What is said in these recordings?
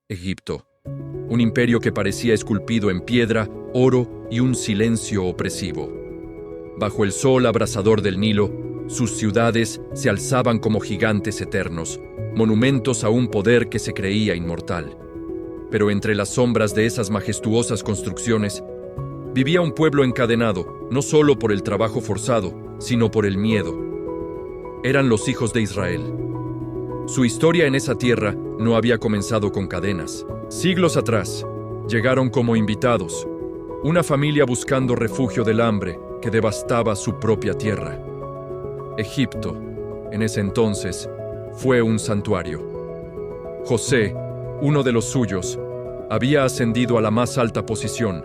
Egipto. Un imperio que parecía esculpido en piedra, oro y un silencio opresivo. Bajo el sol abrasador del Nilo, sus ciudades se alzaban como gigantes eternos, monumentos a un poder que se creía inmortal. Pero entre las sombras de esas majestuosas construcciones, vivía un pueblo encadenado, no solo por el trabajo forzado, sino por el miedo. Eran los hijos de Israel. Su historia en esa tierra no había comenzado con cadenas. Siglos atrás, llegaron como invitados, una familia buscando refugio del hambre que devastaba su propia tierra. Egipto, en ese entonces, fue un santuario. José, uno de los suyos, había ascendido a la más alta posición,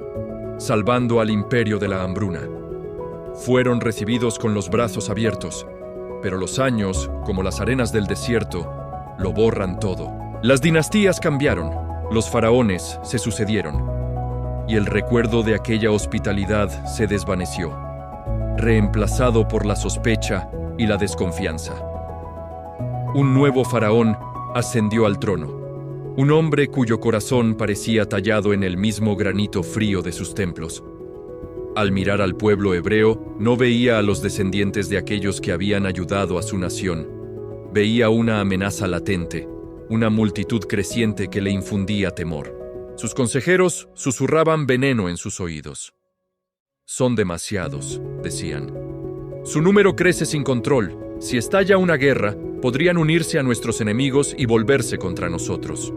salvando al imperio de la hambruna. Fueron recibidos con los brazos abiertos, pero los años, como las arenas del desierto, lo borran todo. Las dinastías cambiaron, los faraones se sucedieron, y el recuerdo de aquella hospitalidad se desvaneció, reemplazado por la sospecha y la desconfianza. Un nuevo faraón ascendió al trono, un hombre cuyo corazón parecía tallado en el mismo granito frío de sus templos. Al mirar al pueblo hebreo, no veía a los descendientes de aquellos que habían ayudado a su nación. Veía una amenaza latente, una multitud creciente que le infundía temor. Sus consejeros susurraban veneno en sus oídos. Son demasiados, decían. Su número crece sin control. Si estalla una guerra, podrían unirse a nuestros enemigos y volverse contra nosotros.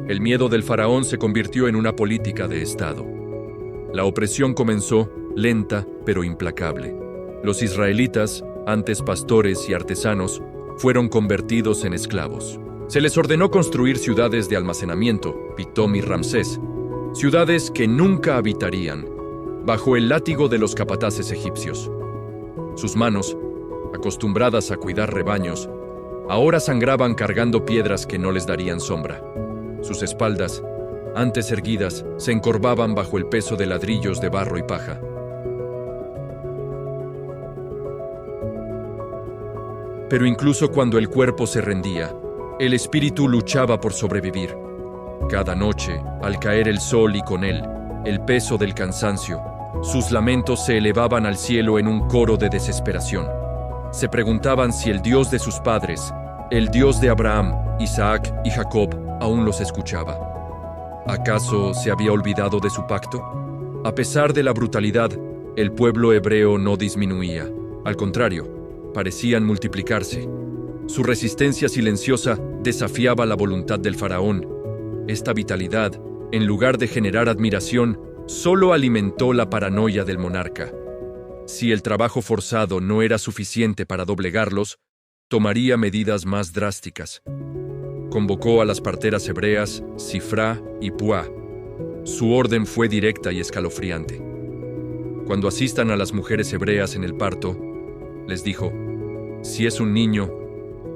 El miedo del faraón se convirtió en una política de Estado. La opresión comenzó, lenta pero implacable. Los israelitas, antes pastores y artesanos, fueron convertidos en esclavos. Se les ordenó construir ciudades de almacenamiento, Pitom y Ramsés, ciudades que nunca habitarían, bajo el látigo de los capataces egipcios. Sus manos, acostumbradas a cuidar rebaños, ahora sangraban cargando piedras que no les darían sombra. Sus espaldas, antes erguidas, se encorvaban bajo el peso de ladrillos de barro y paja. Pero incluso cuando el cuerpo se rendía, el espíritu luchaba por sobrevivir. Cada noche, al caer el sol y con él, el peso del cansancio, sus lamentos se elevaban al cielo en un coro de desesperación. Se preguntaban si el Dios de sus padres, el Dios de Abraham, Isaac y Jacob, aún los escuchaba. ¿Acaso se había olvidado de su pacto? A pesar de la brutalidad, el pueblo hebreo no disminuía. Al contrario, parecían multiplicarse. Su resistencia silenciosa desafiaba la voluntad del faraón. Esta vitalidad, en lugar de generar admiración, solo alimentó la paranoia del monarca. Si el trabajo forzado no era suficiente para doblegarlos, tomaría medidas más drásticas. Convocó a las parteras hebreas, Sifrá y Puá. Su orden fue directa y escalofriante. Cuando asistan a las mujeres hebreas en el parto, les dijo: si es un niño,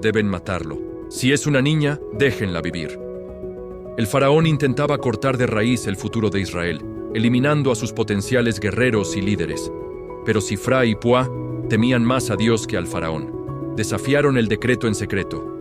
deben matarlo. Si es una niña, déjenla vivir. El faraón intentaba cortar de raíz el futuro de Israel, eliminando a sus potenciales guerreros y líderes. Pero Sifrá y Puá temían más a Dios que al faraón. Desafiaron el decreto en secreto.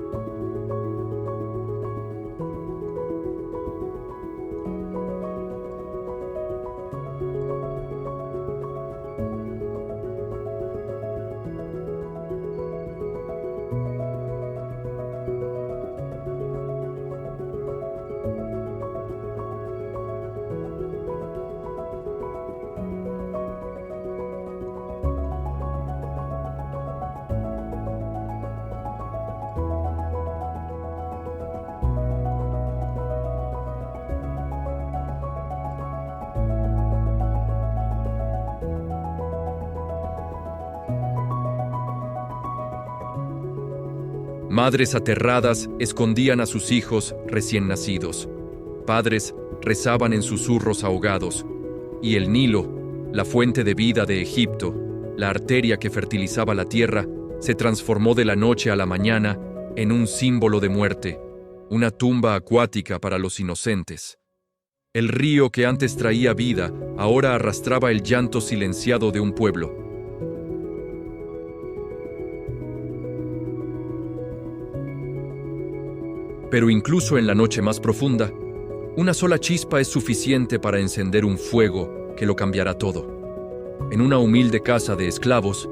Madres aterradas escondían a sus hijos recién nacidos. Padres rezaban en susurros ahogados. Y el Nilo, la fuente de vida de Egipto, la arteria que fertilizaba la tierra, se transformó de la noche a la mañana en un símbolo de muerte, una tumba acuática para los inocentes. El río que antes traía vida, ahora arrastraba el llanto silenciado de un pueblo. Pero incluso en la noche más profunda, una sola chispa es suficiente para encender un fuego que lo cambiará todo. En una humilde casa de esclavos,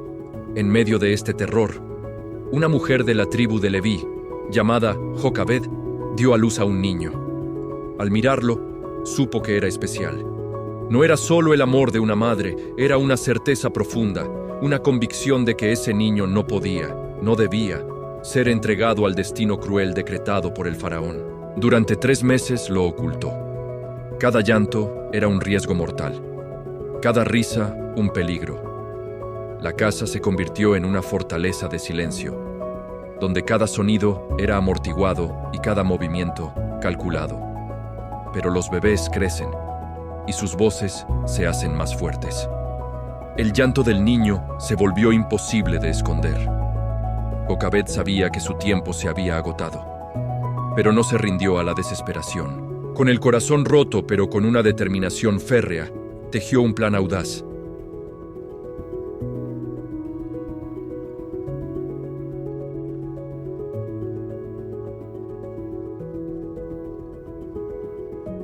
en medio de este terror, una mujer de la tribu de Leví, llamada Jocabed, dio a luz a un niño. Al mirarlo, supo que era especial. No era solo el amor de una madre, era una certeza profunda, una convicción de que ese niño no podía, no debía, ser entregado al destino cruel decretado por el faraón. Durante 3 meses lo ocultó. Cada llanto era un riesgo mortal. Cada risa, un peligro. La casa se convirtió en una fortaleza de silencio, donde cada sonido era amortiguado y cada movimiento calculado. Pero los bebés crecen y sus voces se hacen más fuertes. El llanto del niño se volvió imposible de esconder. Jocabed sabía que su tiempo se había agotado, pero no se rindió a la desesperación. Con el corazón roto, pero con una determinación férrea, tejió un plan audaz.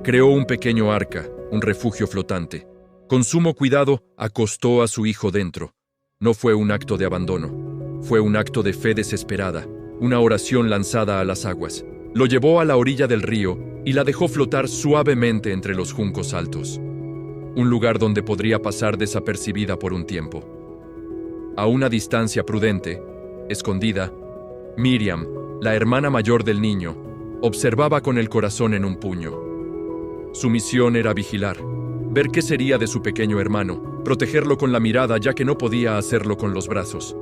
Creó un pequeño arca, un refugio flotante. Con sumo cuidado, acostó a su hijo dentro. No fue un acto de abandono, fue un acto de fe desesperada, una oración lanzada a las aguas. Lo llevó a la orilla del río y la dejó flotar suavemente entre los juncos altos. Un lugar donde podría pasar desapercibida por un tiempo. A una distancia prudente, escondida, Miriam, la hermana mayor del niño, observaba con el corazón en un puño. Su misión era vigilar, ver qué sería de su pequeño hermano, protegerlo con la mirada ya que no podía hacerlo con los brazos.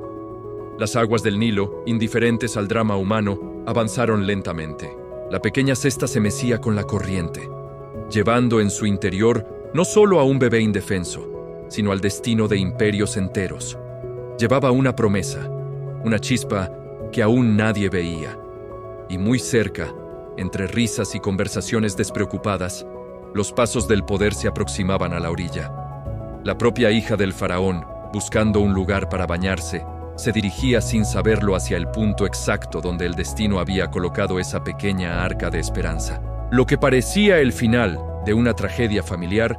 Las aguas del Nilo, indiferentes al drama humano, avanzaron lentamente. La pequeña cesta se mecía con la corriente, llevando en su interior no solo a un bebé indefenso, sino al destino de imperios enteros. Llevaba una promesa, una chispa que aún nadie veía. Y muy cerca, entre risas y conversaciones despreocupadas, los pasos del poder se aproximaban a la orilla. La propia hija del faraón, buscando un lugar para bañarse, se dirigía sin saberlo hacia el punto exacto donde el destino había colocado esa pequeña arca de esperanza. Lo que parecía el final de una tragedia familiar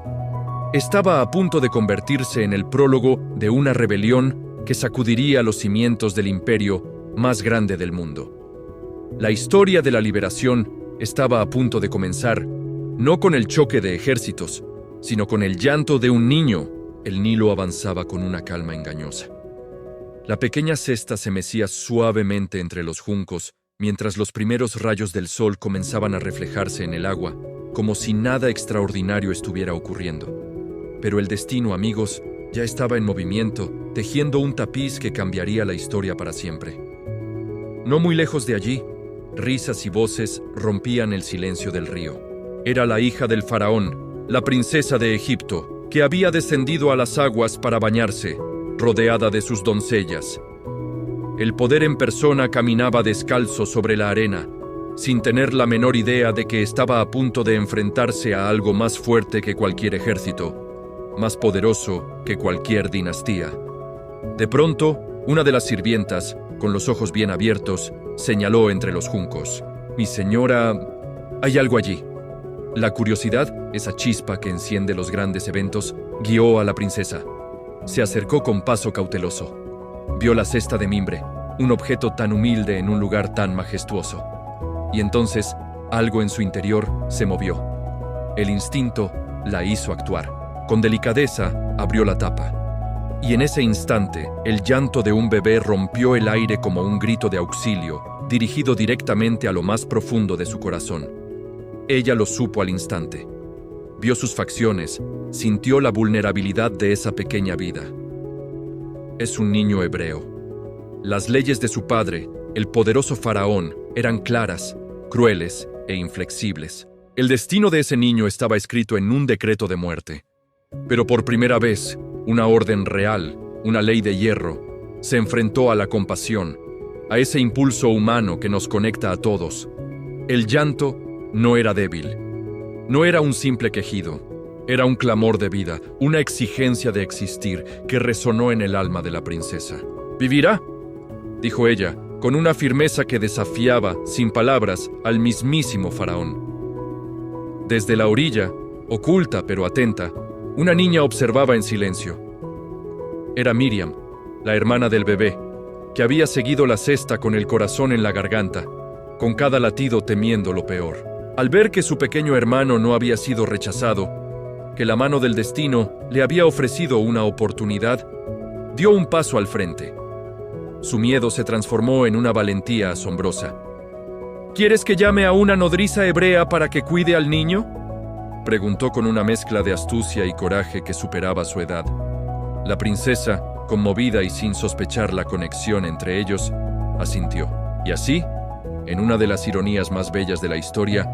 estaba a punto de convertirse en el prólogo de una rebelión que sacudiría los cimientos del imperio más grande del mundo. La historia de la liberación estaba a punto de comenzar, no con el choque de ejércitos, sino con el llanto de un niño. El Nilo avanzaba con una calma engañosa. La pequeña cesta se mecía suavemente entre los juncos, mientras los primeros rayos del sol comenzaban a reflejarse en el agua, como si nada extraordinario estuviera ocurriendo. Pero el destino, amigos, ya estaba en movimiento, tejiendo un tapiz que cambiaría la historia para siempre. No muy lejos de allí, risas y voces rompían el silencio del río. Era la hija del faraón, la princesa de Egipto, que había descendido a las aguas para bañarse, rodeada de sus doncellas. El poder en persona caminaba descalzo sobre la arena, sin tener la menor idea de que estaba a punto de enfrentarse a algo más fuerte que cualquier ejército, más poderoso que cualquier dinastía. De pronto, una de las sirvientas, con los ojos bien abiertos, señaló entre los juncos: «Mi señora, hay algo allí». La curiosidad, esa chispa que enciende los grandes eventos, guió a la princesa. Se acercó con paso cauteloso. Vio la cesta de mimbre, un objeto tan humilde en un lugar tan majestuoso. Y entonces, algo en su interior se movió. El instinto la hizo actuar. Con delicadeza, abrió la tapa. Y en ese instante, el llanto de un bebé rompió el aire como un grito de auxilio, dirigido directamente a lo más profundo de su corazón. Ella lo supo al instante. Vio sus facciones, sintió la vulnerabilidad de esa pequeña vida. Es un niño hebreo. Las leyes de su padre, el poderoso faraón, eran claras, crueles e inflexibles. El destino de ese niño estaba escrito en un decreto de muerte. Pero por primera vez, una orden real, una ley de hierro, se enfrentó a la compasión, a ese impulso humano que nos conecta a todos. El llanto no era débil, no era un simple quejido, era un clamor de vida, una exigencia de existir que resonó en el alma de la princesa. «¿Vivirá?», dijo ella, con una firmeza que desafiaba, sin palabras, al mismísimo faraón. Desde la orilla, oculta pero atenta, una niña observaba en silencio. Era Miriam, la hermana del bebé, que había seguido la cesta con el corazón en la garganta, con cada latido temiendo lo peor. Al ver que su pequeño hermano no había sido rechazado, que la mano del destino le había ofrecido una oportunidad, dio un paso al frente. Su miedo se transformó en una valentía asombrosa. ¿Quieres que llame a una nodriza hebrea para que cuide al niño?, preguntó con una mezcla de astucia y coraje que superaba su edad. La princesa, conmovida y sin sospechar la conexión entre ellos, asintió. Y así, en una de las ironías más bellas de la historia,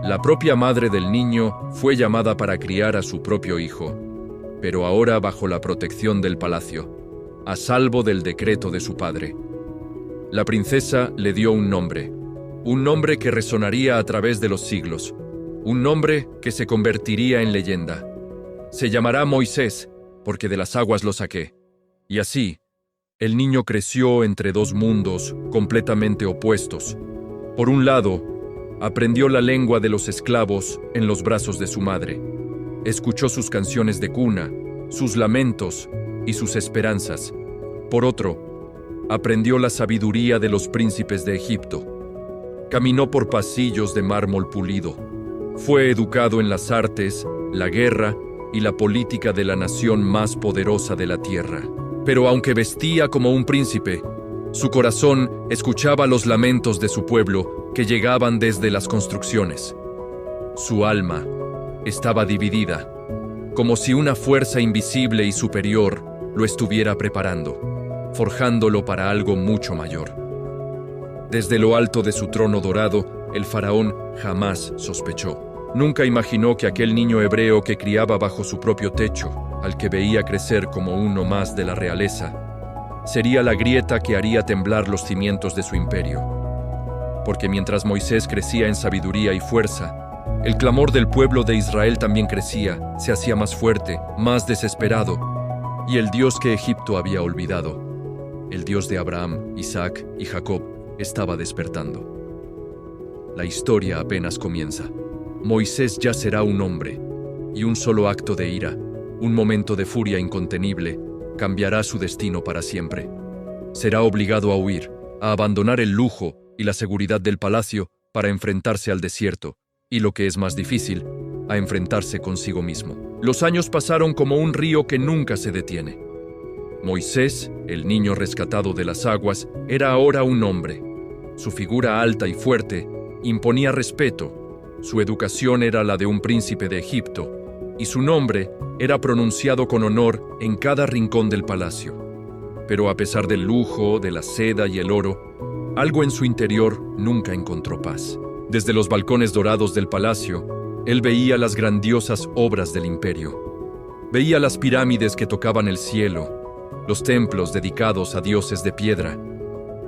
la propia madre del niño fue llamada para criar a su propio hijo, pero ahora bajo la protección del palacio, a salvo del decreto de su padre. La princesa le dio un nombre que resonaría a través de los siglos, un nombre que se convertiría en leyenda. Se llamará Moisés, porque de las aguas lo saqué. Y así, el niño creció entre dos mundos completamente opuestos. Por un lado, aprendió la lengua de los esclavos en los brazos de su madre. Escuchó sus canciones de cuna, sus lamentos y sus esperanzas. Por otro, aprendió la sabiduría de los príncipes de Egipto. Caminó por pasillos de mármol pulido. Fue educado en las artes, la guerra y la política de la nación más poderosa de la tierra. Pero aunque vestía como un príncipe, su corazón escuchaba los lamentos de su pueblo que llegaban desde las construcciones. Su alma estaba dividida, como si una fuerza invisible y superior lo estuviera preparando, forjándolo para algo mucho mayor. Desde lo alto de su trono dorado, el faraón jamás sospechó. Nunca imaginó que aquel niño hebreo que criaba bajo su propio techo, al que veía crecer como uno más de la realeza, sería la grieta que haría temblar los cimientos de su imperio. Porque mientras Moisés crecía en sabiduría y fuerza, el clamor del pueblo de Israel también crecía, se hacía más fuerte, más desesperado, y el Dios que Egipto había olvidado, el Dios de Abraham, Isaac y Jacob, estaba despertando. La historia apenas comienza. Moisés ya será un hombre, y un solo acto de ira, un momento de furia incontenible, cambiará su destino para siempre. Será obligado a huir, a abandonar el lujo y la seguridad del palacio para enfrentarse al desierto, y lo que es más difícil, a enfrentarse consigo mismo. Los años pasaron como un río que nunca se detiene. Moisés, el niño rescatado de las aguas, era ahora un hombre. Su figura alta y fuerte imponía respeto. Su educación era la de un príncipe de Egipto, y su nombre era pronunciado con honor en cada rincón del palacio. Pero a pesar del lujo, de la seda y el oro, algo en su interior nunca encontró paz. Desde los balcones dorados del palacio, él veía las grandiosas obras del imperio. Veía las pirámides que tocaban el cielo, los templos dedicados a dioses de piedra,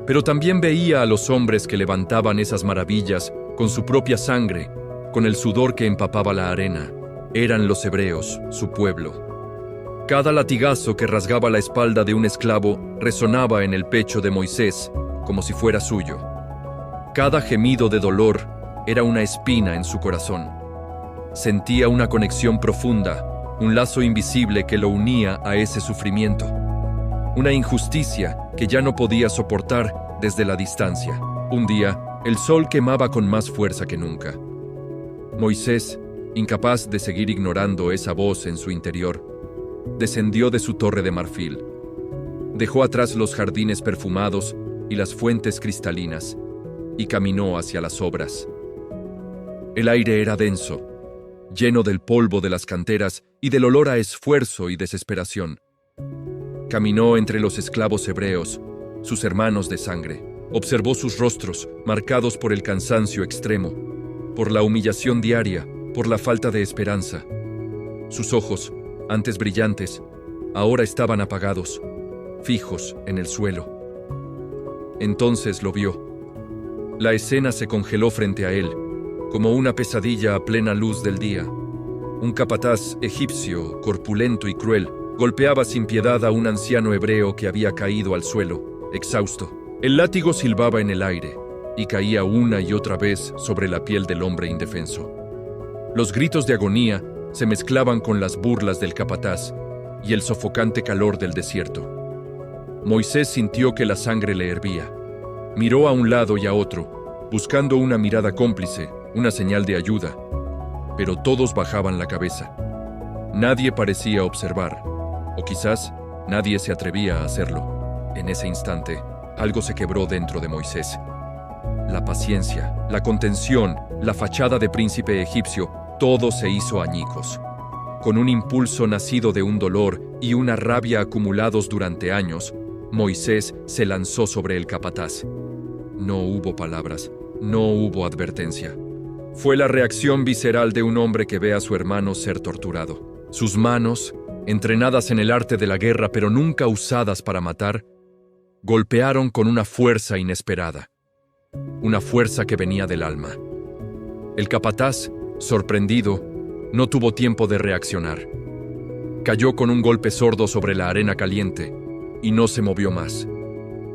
pero también veía a los hombres que levantaban esas maravillas con su propia sangre, con el sudor que empapaba la arena. Eran los hebreos, su pueblo. Cada latigazo que rasgaba la espalda de un esclavo resonaba en el pecho de Moisés como si fuera suyo. Cada gemido de dolor era una espina en su corazón. Sentía una conexión profunda, un lazo invisible que lo unía a ese sufrimiento. Una injusticia que ya no podía soportar desde la distancia. Un día, el sol quemaba con más fuerza que nunca. Moisés, incapaz de seguir ignorando esa voz en su interior, descendió de su torre de marfil. Dejó atrás los jardines perfumados y las fuentes cristalinas y caminó hacia las obras. El aire era denso, lleno del polvo de las canteras y del olor a esfuerzo y desesperación. Caminó entre los esclavos hebreos, sus hermanos de sangre. Observó sus rostros, marcados por el cansancio extremo, por la humillación diaria, por la falta de esperanza. Sus ojos, antes brillantes, ahora estaban apagados, fijos en el suelo. Entonces lo vio. La escena se congeló frente a él, como una pesadilla a plena luz del día. Un capataz egipcio, corpulento y cruel, golpeaba sin piedad a un anciano hebreo que había caído al suelo, exhausto. El látigo silbaba en el aire y caía una y otra vez sobre la piel del hombre indefenso. Los gritos de agonía se mezclaban con las burlas del capataz y el sofocante calor del desierto. Moisés sintió que la sangre le hervía. Miró a un lado y a otro, buscando una mirada cómplice, una señal de ayuda, pero todos bajaban la cabeza. Nadie parecía observar, o quizás nadie se atrevía a hacerlo. En ese instante, algo se quebró dentro de Moisés. La paciencia, la contención, la fachada de príncipe egipcio, todo se hizo añicos. Con un impulso nacido de un dolor y una rabia acumulados durante años, Moisés se lanzó sobre el capataz. No hubo palabras, no hubo advertencia. Fue la reacción visceral de un hombre que ve a su hermano ser torturado. Sus manos, entrenadas en el arte de la guerra pero nunca usadas para matar, golpearon con una fuerza inesperada. Una fuerza que venía del alma. El capataz, sorprendido, no tuvo tiempo de reaccionar. Cayó con un golpe sordo sobre la arena caliente y no se movió más.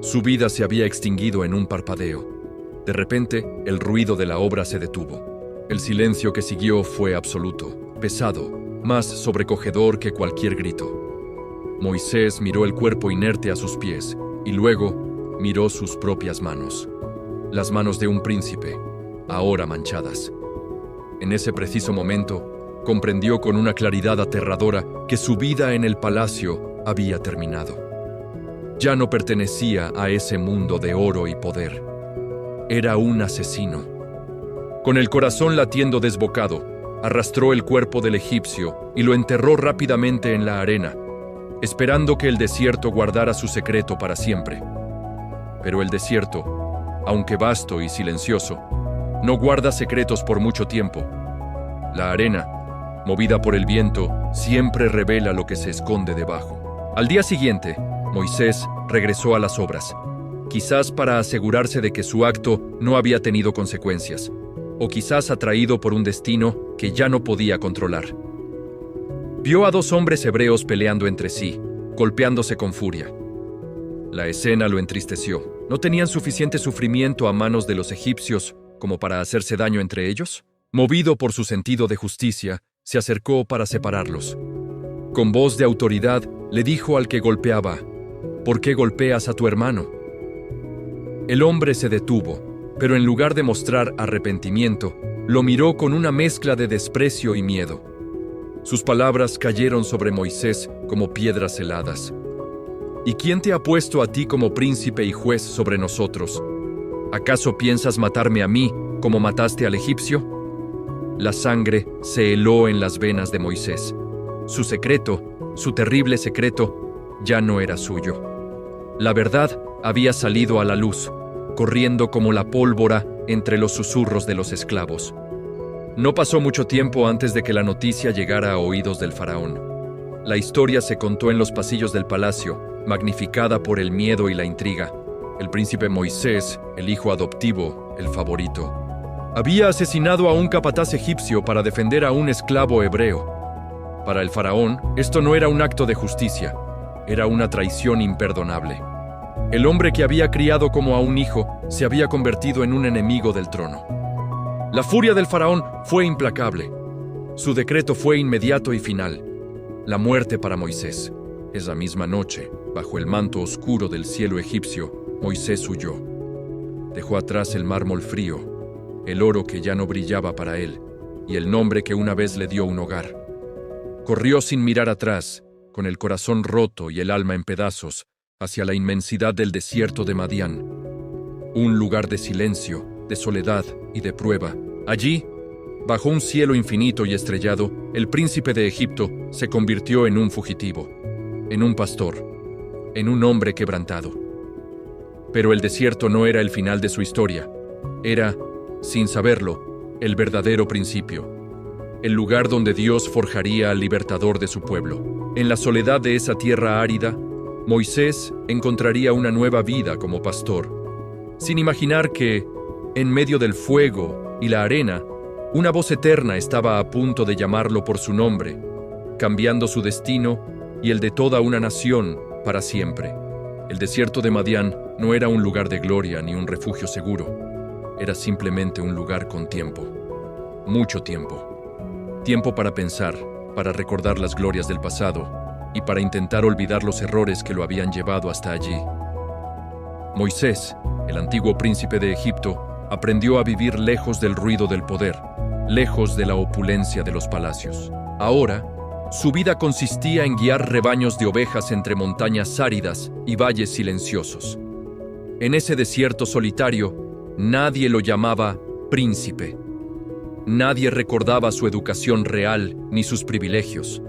Su vida se había extinguido en un parpadeo. De repente, el ruido de la obra se detuvo. El silencio que siguió fue absoluto, pesado, más sobrecogedor que cualquier grito. Moisés miró el cuerpo inerte a sus pies y luego miró sus propias manos. Las manos de un príncipe, ahora manchadas. En ese preciso momento, comprendió con una claridad aterradora que su vida en el palacio había terminado. Ya no pertenecía a ese mundo de oro y poder. Era un asesino. Con el corazón latiendo desbocado, arrastró el cuerpo del egipcio y lo enterró rápidamente en la arena, esperando que el desierto guardara su secreto para siempre. Pero el desierto, aunque vasto y silencioso, no guarda secretos por mucho tiempo. La arena, movida por el viento, siempre revela lo que se esconde debajo. Al día siguiente, Moisés regresó a las obras, quizás para asegurarse de que su acto no había tenido consecuencias, o quizás atraído por un destino que ya no podía controlar. Vio a dos hombres hebreos peleando entre sí, golpeándose con furia. La escena lo entristeció. ¿No tenían suficiente sufrimiento a manos de los egipcios como para hacerse daño entre ellos? Movido por su sentido de justicia, se acercó para separarlos. Con voz de autoridad, le dijo al que golpeaba: ¿Por qué golpeas a tu hermano? El hombre se detuvo, pero en lugar de mostrar arrepentimiento, lo miró con una mezcla de desprecio y miedo. Sus palabras cayeron sobre Moisés como piedras heladas. ¿Y quién te ha puesto a ti como príncipe y juez sobre nosotros? ¿Acaso piensas matarme a mí como mataste al egipcio? La sangre se heló en las venas de Moisés. Su secreto, su terrible secreto, ya no era suyo. La verdad había salido a la luz, corriendo como la pólvora entre los susurros de los esclavos. No pasó mucho tiempo antes de que la noticia llegara a oídos del faraón. La historia se contó en los pasillos del palacio, magnificada por el miedo y la intriga. El príncipe Moisés, el hijo adoptivo, el favorito, había asesinado a un capataz egipcio para defender a un esclavo hebreo. Para el faraón, esto no era un acto de justicia, era una traición imperdonable. El hombre que había criado como a un hijo se había convertido en un enemigo del trono. La furia del faraón fue implacable. Su decreto fue inmediato y final: la muerte para Moisés. Esa misma noche, bajo el manto oscuro del cielo egipcio, Moisés huyó. Dejó atrás el mármol frío, el oro que ya no brillaba para él, y el nombre que una vez le dio un hogar. Corrió sin mirar atrás, con el corazón roto y el alma en pedazos, hacia la inmensidad del desierto de Madián. Un lugar de silencio, de soledad y de prueba. Allí, bajo un cielo infinito y estrellado, el príncipe de Egipto se convirtió en un fugitivo, en un pastor, en un hombre quebrantado. Pero el desierto no era el final de su historia. Era, sin saberlo, el verdadero principio. El lugar donde Dios forjaría al libertador de su pueblo. En la soledad de esa tierra árida, Moisés encontraría una nueva vida como pastor, sin imaginar que, en medio del fuego y la arena, una voz eterna estaba a punto de llamarlo por su nombre, cambiando su destino y el de toda una nación para siempre. El desierto de Madián no era un lugar de gloria ni un refugio seguro. Era simplemente un lugar con tiempo. Mucho tiempo. Tiempo para pensar, para recordar las glorias del pasado y para intentar olvidar los errores que lo habían llevado hasta allí. Moisés, el antiguo príncipe de Egipto, aprendió a vivir lejos del ruido del poder, lejos de la opulencia de los palacios. Ahora, su vida consistía en guiar rebaños de ovejas entre montañas áridas y valles silenciosos. En ese desierto solitario, nadie lo llamaba príncipe. Nadie recordaba su educación real ni sus privilegios.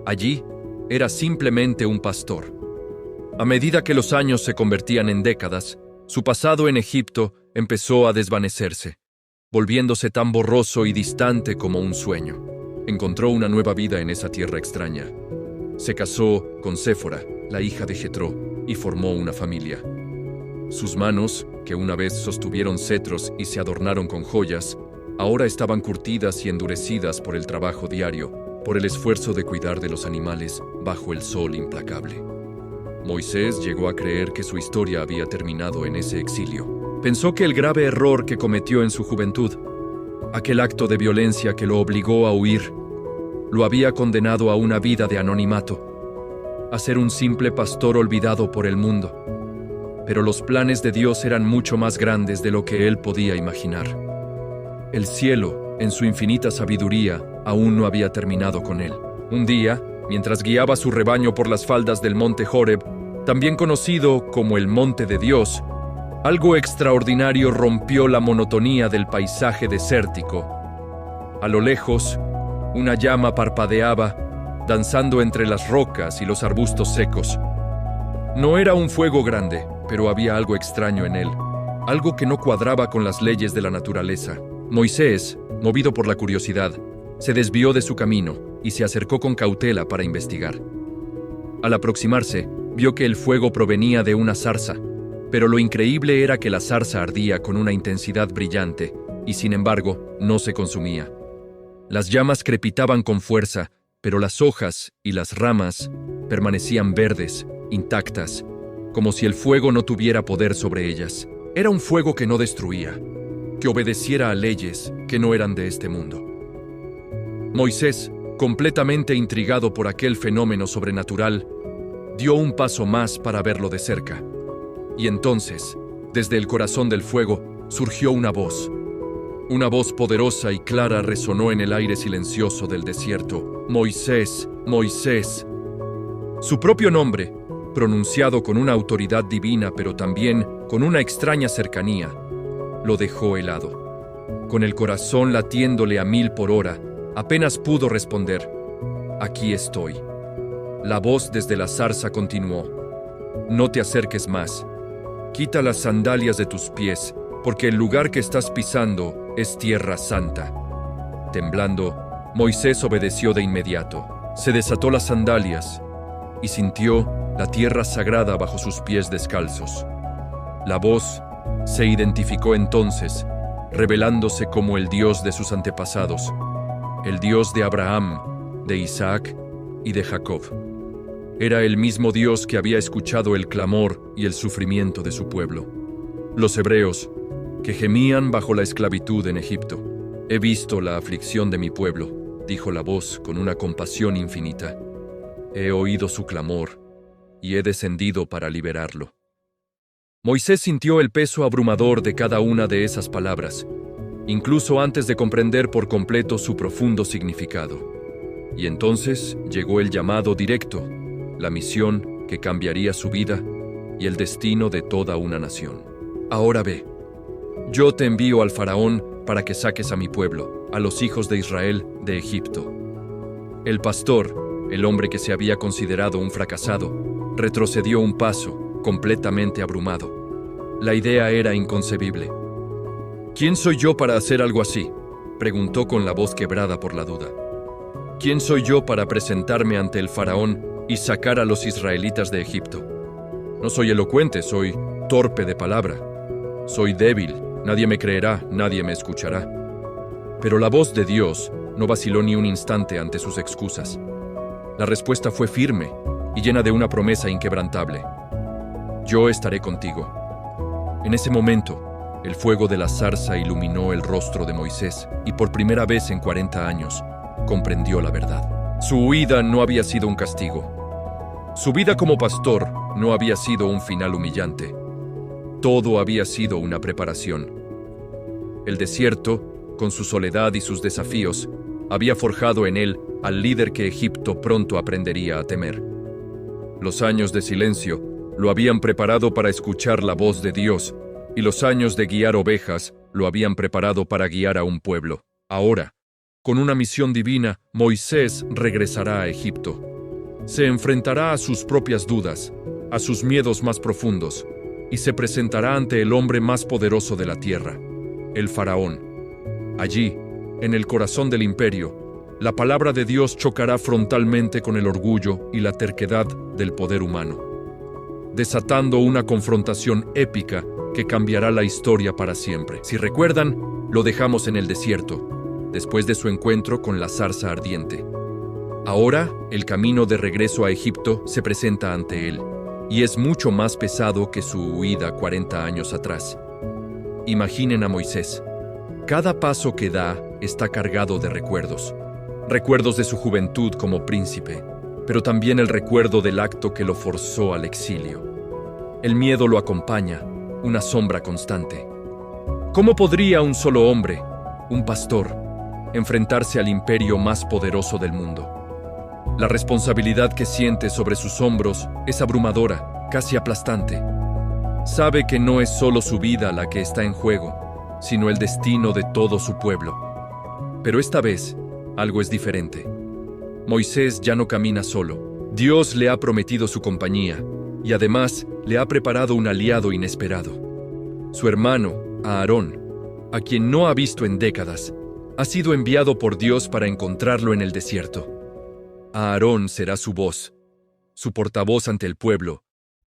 Allí, era simplemente un pastor. A medida que los años se convertían en décadas, su pasado en Egipto empezó a desvanecerse, volviéndose tan borroso y distante como un sueño. Encontró una nueva vida en esa tierra extraña. Se casó con Séfora, la hija de Jetro, y formó una familia. Sus manos, que una vez sostuvieron cetros y se adornaron con joyas, ahora estaban curtidas y endurecidas por el trabajo diario, por el esfuerzo de cuidar de los animales bajo el sol implacable. Moisés llegó a creer que su historia había terminado en ese exilio. Pensó que el grave error que cometió en su juventud, aquel acto de violencia que lo obligó a huir, lo había condenado a una vida de anonimato, a ser un simple pastor olvidado por el mundo. Pero los planes de Dios eran mucho más grandes de lo que él podía imaginar. El cielo, en su infinita sabiduría, aún no había terminado con él. Un día, mientras guiaba su rebaño por las faldas del monte Horeb, también conocido como el Monte de Dios, algo extraordinario rompió la monotonía del paisaje desértico. A lo lejos, una llama parpadeaba, danzando entre las rocas y los arbustos secos. No era un fuego grande, pero había algo extraño en él, algo que no cuadraba con las leyes de la naturaleza. Moisés, movido por la curiosidad, se desvió de su camino y se acercó con cautela para investigar. Al aproximarse, vio que el fuego provenía de una zarza, pero lo increíble era que la zarza ardía con una intensidad brillante y, sin embargo, no se consumía. Las llamas crepitaban con fuerza, pero las hojas y las ramas permanecían verdes, intactas, como si el fuego no tuviera poder sobre ellas. Era un fuego que no destruía, que obedeciera a leyes que no eran de este mundo. Moisés, completamente intrigado por aquel fenómeno sobrenatural, dio un paso más para verlo de cerca. Y entonces, desde el corazón del fuego, surgió una voz. Una voz poderosa y clara resonó en el aire silencioso del desierto. Moisés, Moisés. Su propio nombre, pronunciado con una autoridad divina pero también con una extraña cercanía, lo dejó helado. Con el corazón latiéndole a 1000 por hora, apenas pudo responder: «Aquí estoy». La voz desde la zarza continuó: «No te acerques más. Quita las sandalias de tus pies, porque el lugar que estás pisando es tierra santa». Temblando, Moisés obedeció de inmediato. Se desató las sandalias y sintió la tierra sagrada bajo sus pies descalzos. La voz se identificó entonces, revelándose como el Dios de sus antepasados, el Dios de Abraham, de Isaac y de Jacob. Era el mismo Dios que había escuchado el clamor y el sufrimiento de su pueblo. Los hebreos, que gemían bajo la esclavitud en Egipto. «He visto la aflicción de mi pueblo», dijo la voz con una compasión infinita. «He oído su clamor y he descendido para liberarlo». Moisés sintió el peso abrumador de cada una de esas palabras, incluso antes de comprender por completo su profundo significado. Y entonces llegó el llamado directo, la misión que cambiaría su vida y el destino de toda una nación. «Ahora ve, yo te envío al faraón para que saques a mi pueblo, a los hijos de Israel, de Egipto». El pastor, el hombre que se había considerado un fracasado, retrocedió un paso, completamente abrumado. La idea era inconcebible. «¿Quién soy yo para hacer algo así?», preguntó con la voz quebrada por la duda. «¿Quién soy yo para presentarme ante el faraón y sacar a los israelitas de Egipto? No soy elocuente, soy torpe de palabra. Soy débil, nadie me creerá, nadie me escuchará». Pero la voz de Dios no vaciló ni un instante ante sus excusas. La respuesta fue firme y llena de una promesa inquebrantable. «Yo estaré contigo. En ese momento, el fuego de la zarza iluminó el rostro de Moisés y por primera vez en 40 años comprendió la verdad. Su huida no había sido un castigo. Su vida como pastor no había sido un final humillante. Todo había sido una preparación. El desierto, con su soledad y sus desafíos, había forjado en él al líder que Egipto pronto aprendería a temer. Los años de silencio lo habían preparado para escuchar la voz de Dios, y los años de guiar ovejas lo habían preparado para guiar a un pueblo. Ahora, con una misión divina, Moisés regresará a Egipto. Se enfrentará a sus propias dudas, a sus miedos más profundos, y se presentará ante el hombre más poderoso de la tierra, el faraón. Allí, en el corazón del imperio, la palabra de Dios chocará frontalmente con el orgullo y la terquedad del poder humano, desatando una confrontación épica que cambiará la historia para siempre. Si recuerdan, lo dejamos en el desierto, después de su encuentro con la zarza ardiente. Ahora, el camino de regreso a Egipto se presenta ante él, y es mucho más pesado que su huida 40 años atrás. Imaginen a Moisés. Cada paso que da está cargado de recuerdos. Recuerdos de su juventud como príncipe, pero también el recuerdo del acto que lo forzó al exilio. El miedo lo acompaña, una sombra constante. ¿Cómo podría un solo hombre, un pastor, enfrentarse al imperio más poderoso del mundo? La responsabilidad que siente sobre sus hombros es abrumadora, casi aplastante. Sabe que no es solo su vida la que está en juego, sino el destino de todo su pueblo. Pero esta vez, algo es diferente. Moisés ya no camina solo. Dios le ha prometido su compañía, y además le ha preparado un aliado inesperado. Su hermano, Aarón, a quien no ha visto en décadas, ha sido enviado por Dios para encontrarlo en el desierto. Aarón será su voz, su portavoz ante el pueblo,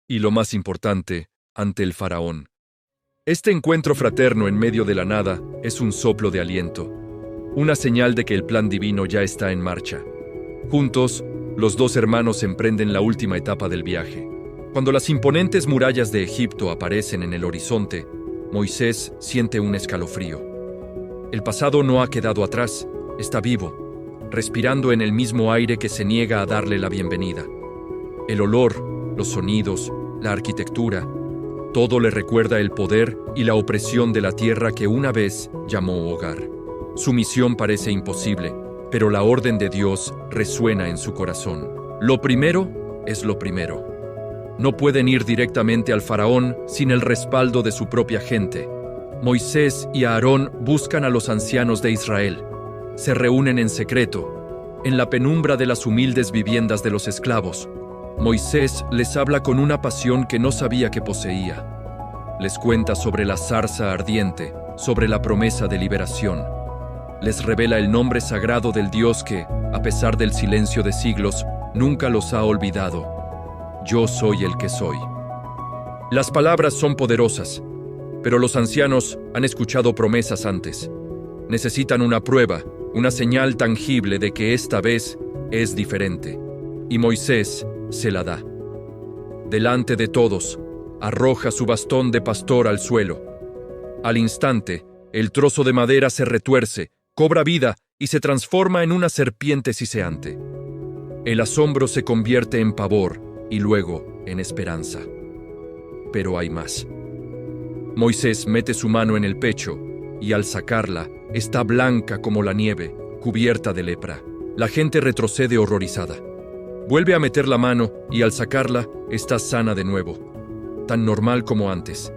y lo más importante, ante el faraón. Este encuentro fraterno en medio de la nada es un soplo de aliento, una señal de que el plan divino ya está en marcha. Juntos, los dos hermanos emprenden la última etapa del viaje. Cuando las imponentes murallas de Egipto aparecen en el horizonte, Moisés siente un escalofrío. El pasado no ha quedado atrás, está vivo, respirando en el mismo aire que se niega a darle la bienvenida. El olor, los sonidos, la arquitectura, todo le recuerda el poder y la opresión de la tierra que una vez llamó hogar. Su misión parece imposible, pero la orden de Dios resuena en su corazón. Lo primero es lo primero. No pueden ir directamente al faraón sin el respaldo de su propia gente. Moisés y Aarón buscan a los ancianos de Israel. Se reúnen en secreto, en la penumbra de las humildes viviendas de los esclavos. Moisés les habla con una pasión que no sabía que poseía. Les cuenta sobre la zarza ardiente, sobre la promesa de liberación. Les revela el nombre sagrado del Dios que, a pesar del silencio de siglos, nunca los ha olvidado. Yo soy el que soy. Las palabras son poderosas, pero los ancianos han escuchado promesas antes. Necesitan una prueba, una señal tangible de que esta vez es diferente. Y Moisés se la da. Delante de todos, arroja su bastón de pastor al suelo. Al instante, el trozo de madera se retuerce, cobra vida y se transforma en una serpiente siseante. El asombro se convierte en pavor y luego en esperanza. Pero hay más. Moisés mete su mano en el pecho y al sacarla, está blanca como la nieve, cubierta de lepra. La gente retrocede horrorizada. Vuelve a meter la mano y al sacarla, está sana de nuevo, tan normal como antes.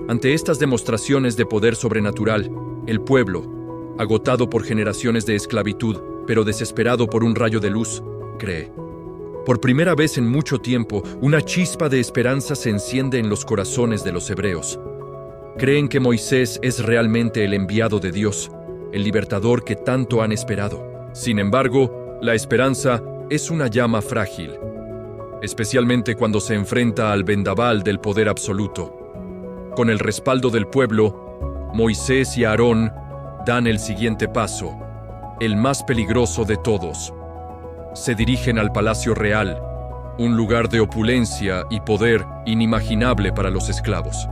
Ante estas demostraciones de poder sobrenatural, el pueblo, agotado por generaciones de esclavitud, pero desesperado por un rayo de luz, cree. Por primera vez en mucho tiempo, una chispa de esperanza se enciende en los corazones de los hebreos. Creen que Moisés es realmente el enviado de Dios, el libertador que tanto han esperado. Sin embargo, la esperanza es una llama frágil, especialmente cuando se enfrenta al vendaval del poder absoluto. Con el respaldo del pueblo, Moisés y Aarón dan el siguiente paso, el más peligroso de todos. Se dirigen al Palacio Real, un lugar de opulencia y poder inimaginable para los esclavos.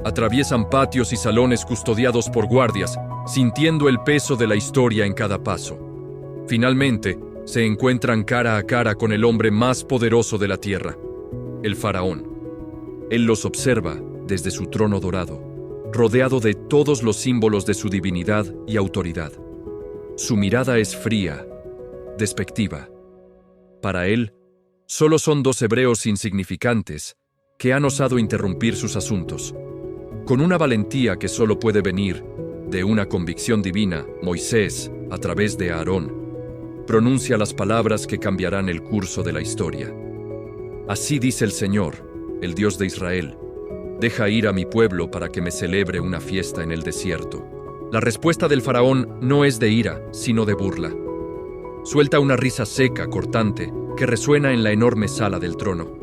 Atraviesan patios y salones custodiados por guardias, sintiendo el peso de la historia en cada paso. Finalmente, se encuentran cara a cara con el hombre más poderoso de la tierra, el faraón. Él los observa desde su trono dorado, rodeado de todos los símbolos de su divinidad y autoridad. Su mirada es fría, despectiva. Para él, solo son dos hebreos insignificantes que han osado interrumpir sus asuntos. Con una valentía que solo puede venir de una convicción divina, Moisés, a través de Aarón, pronuncia las palabras que cambiarán el curso de la historia. Así dice el Señor, el Dios de Israel: deja ir a mi pueblo para que me celebre una fiesta en el desierto. La respuesta del faraón no es de ira, sino de burla. Suelta una risa seca, cortante, que resuena en la enorme sala del trono.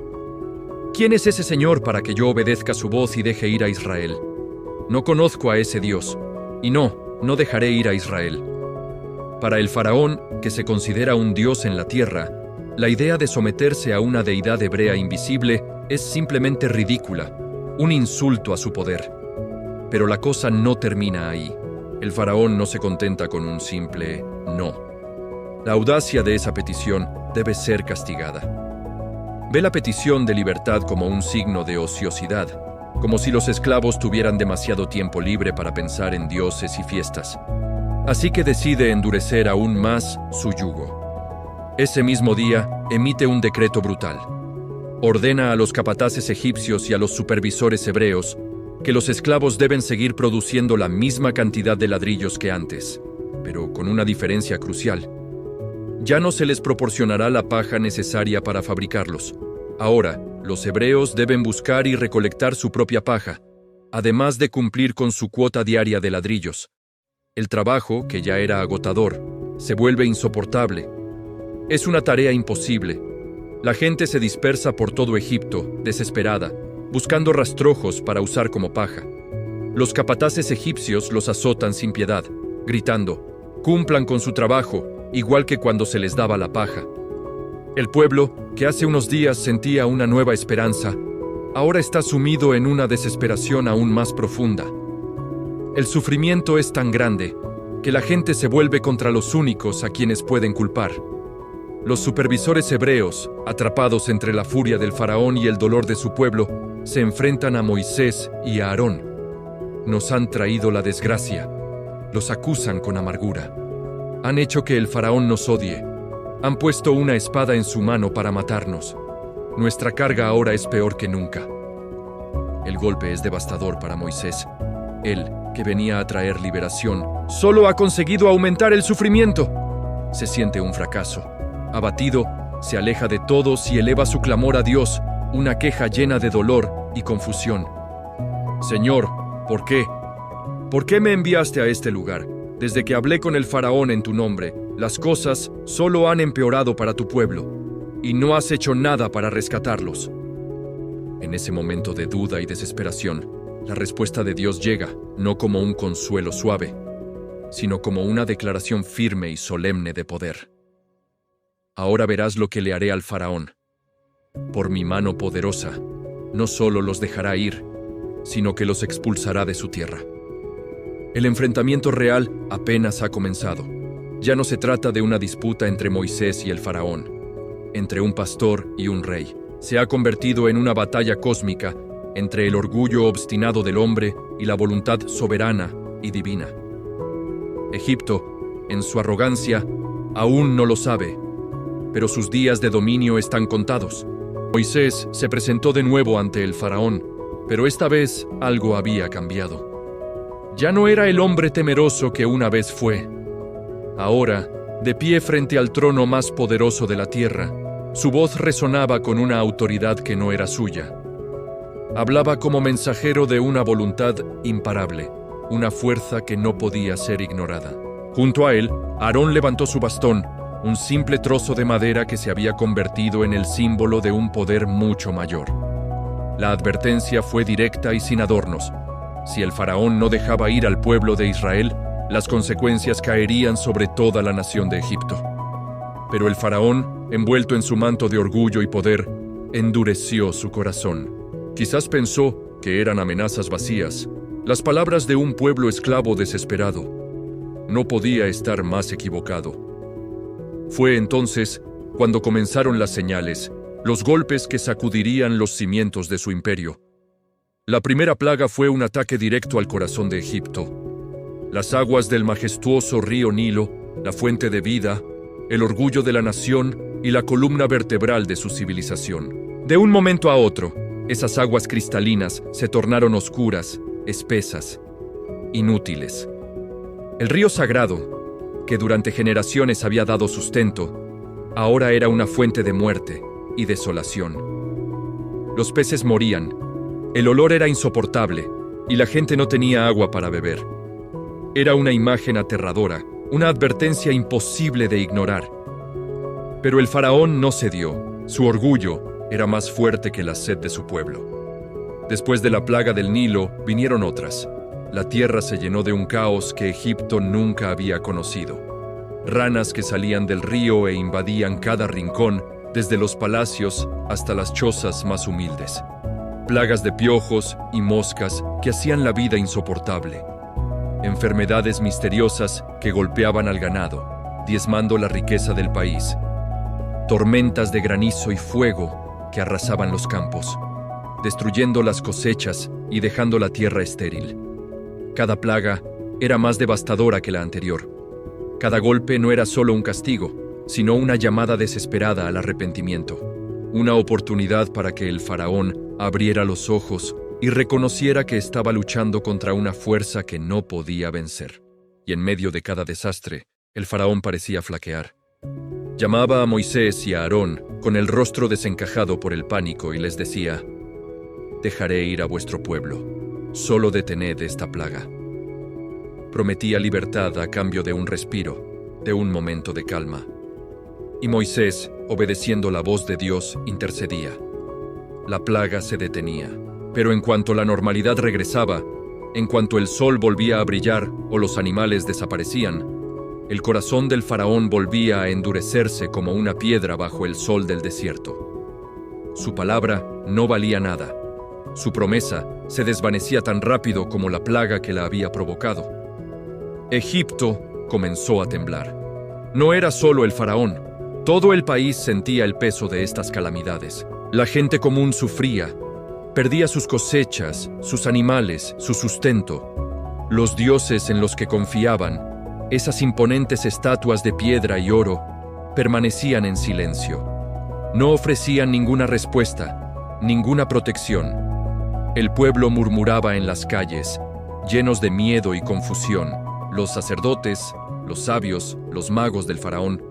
¿Quién es ese Señor para que yo obedezca su voz y deje ir a Israel? No conozco a ese Dios, y no dejaré ir a Israel. Para el faraón, que se considera un dios en la tierra, la idea de someterse a una deidad hebrea invisible es simplemente ridícula, un insulto a su poder. Pero la cosa no termina ahí. El faraón no se contenta con un simple no. La audacia de esa petición debe ser castigada. Ve la petición de libertad como un signo de ociosidad, como si los esclavos tuvieran demasiado tiempo libre para pensar en dioses y fiestas. Así que decide endurecer aún más su yugo. Ese mismo día, emite un decreto brutal. Ordena a los capataces egipcios y a los supervisores hebreos que los esclavos deben seguir produciendo la misma cantidad de ladrillos que antes, pero con una diferencia crucial. Ya no se les proporcionará la paja necesaria para fabricarlos. Ahora, los hebreos deben buscar y recolectar su propia paja, además de cumplir con su cuota diaria de ladrillos. El trabajo, que ya era agotador, se vuelve insoportable. Es una tarea imposible. La gente se dispersa por todo Egipto, desesperada, buscando rastrojos para usar como paja. Los capataces egipcios los azotan sin piedad, gritando: «Cumplan con su trabajo», igual que cuando se les daba la paja. El pueblo, que hace unos días sentía una nueva esperanza, ahora está sumido en una desesperación aún más profunda. El sufrimiento es tan grande que la gente se vuelve contra los únicos a quienes pueden culpar. Los supervisores hebreos, atrapados entre la furia del faraón y el dolor de su pueblo, se enfrentan a Moisés y a Aarón. Nos han traído la desgracia. Los acusan con amargura. Han hecho que el faraón nos odie. Han puesto una espada en su mano para matarnos. Nuestra carga ahora es peor que nunca. El golpe es devastador para Moisés. Él, que venía a traer liberación, solo ha conseguido aumentar el sufrimiento. Se siente un fracaso. Abatido, se aleja de todos y eleva su clamor a Dios, una queja llena de dolor y confusión. Señor, ¿por qué? ¿Por qué me enviaste a este lugar? Desde que hablé con el faraón en tu nombre, las cosas solo han empeorado para tu pueblo, y no has hecho nada para rescatarlos. En ese momento de duda y desesperación, la respuesta de Dios llega, no como un consuelo suave, sino como una declaración firme y solemne de poder. Ahora verás lo que le haré al faraón. Por mi mano poderosa, no solo los dejará ir, sino que los expulsará de su tierra. El enfrentamiento real apenas ha comenzado. Ya no se trata de una disputa entre Moisés y el faraón, entre un pastor y un rey. Se ha convertido en una batalla cósmica entre el orgullo obstinado del hombre y la voluntad soberana y divina. Egipto, en su arrogancia, aún no lo sabe, pero sus días de dominio están contados. Moisés se presentó de nuevo ante el faraón, pero esta vez algo había cambiado. Ya no era el hombre temeroso que una vez fue. Ahora, de pie frente al trono más poderoso de la tierra, su voz resonaba con una autoridad que no era suya. Hablaba como mensajero de una voluntad imparable, una fuerza que no podía ser ignorada. Junto a él, Aarón levantó su bastón, un simple trozo de madera que se había convertido en el símbolo de un poder mucho mayor. La advertencia fue directa y sin adornos. Si el faraón no dejaba ir al pueblo de Israel, las consecuencias caerían sobre toda la nación de Egipto. Pero el faraón, envuelto en su manto de orgullo y poder, endureció su corazón. Quizás pensó que eran amenazas vacías, las palabras de un pueblo esclavo desesperado. No podía estar más equivocado. Fue entonces cuando comenzaron las señales, los golpes que sacudirían los cimientos de su imperio. La primera plaga fue un ataque directo al corazón de Egipto. Las aguas del majestuoso río Nilo, la fuente de vida, el orgullo de la nación y la columna vertebral de su civilización. De un momento a otro, esas aguas cristalinas se tornaron oscuras, espesas, inútiles. El río sagrado, que durante generaciones había dado sustento, ahora era una fuente de muerte y desolación. Los peces morían, el olor era insoportable y la gente no tenía agua para beber. Era una imagen aterradora, una advertencia imposible de ignorar. Pero el faraón no cedió, su orgullo era más fuerte que la sed de su pueblo. Después de la plaga del Nilo vinieron otras. La tierra se llenó de un caos que Egipto nunca había conocido. Ranas que salían del río e invadían cada rincón, desde los palacios hasta las chozas más humildes. Plagas de piojos y moscas que hacían la vida insoportable. Enfermedades misteriosas que golpeaban al ganado, diezmando la riqueza del país. Tormentas de granizo y fuego que arrasaban los campos, destruyendo las cosechas y dejando la tierra estéril. Cada plaga era más devastadora que la anterior. Cada golpe no era solo un castigo, sino una llamada desesperada al arrepentimiento. Una oportunidad para que el faraón abriera los ojos y reconociera que estaba luchando contra una fuerza que no podía vencer. Y en medio de cada desastre, el faraón parecía flaquear. Llamaba a Moisés y a Aarón con el rostro desencajado por el pánico y les decía: «Dejaré ir a vuestro pueblo, solo detened esta plaga». Prometía libertad a cambio de un respiro, de un momento de calma. Y Moisés, obedeciendo la voz de Dios, intercedía. La plaga se detenía, pero en cuanto la normalidad regresaba, en cuanto el sol volvía a brillar o los animales desaparecían, el corazón del faraón volvía a endurecerse como una piedra bajo el sol del desierto. Su palabra no valía nada. Su promesa se desvanecía tan rápido como la plaga que la había provocado. Egipto comenzó a temblar. No era solo el faraón. Todo el país sentía el peso de estas calamidades. La gente común sufría. Perdía sus cosechas, sus animales, su sustento. Los dioses en los que confiaban, esas imponentes estatuas de piedra y oro, permanecían en silencio. No ofrecían ninguna respuesta, ninguna protección. El pueblo murmuraba en las calles, llenos de miedo y confusión. Los sacerdotes, los sabios, los magos del faraón,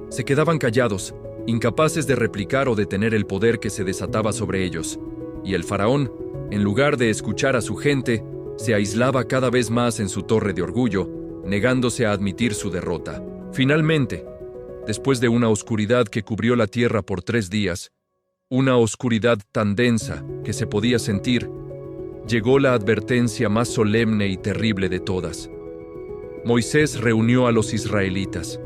se quedaban callados, incapaces de replicar o detener el poder que se desataba sobre ellos. Y el faraón, en lugar de escuchar a su gente, se aislaba cada vez más en su torre de orgullo, negándose a admitir su derrota. Finalmente, después de una oscuridad que cubrió la tierra por 3 días, una oscuridad tan densa que se podía sentir, llegó la advertencia más solemne y terrible de todas. Moisés reunió a los israelitas.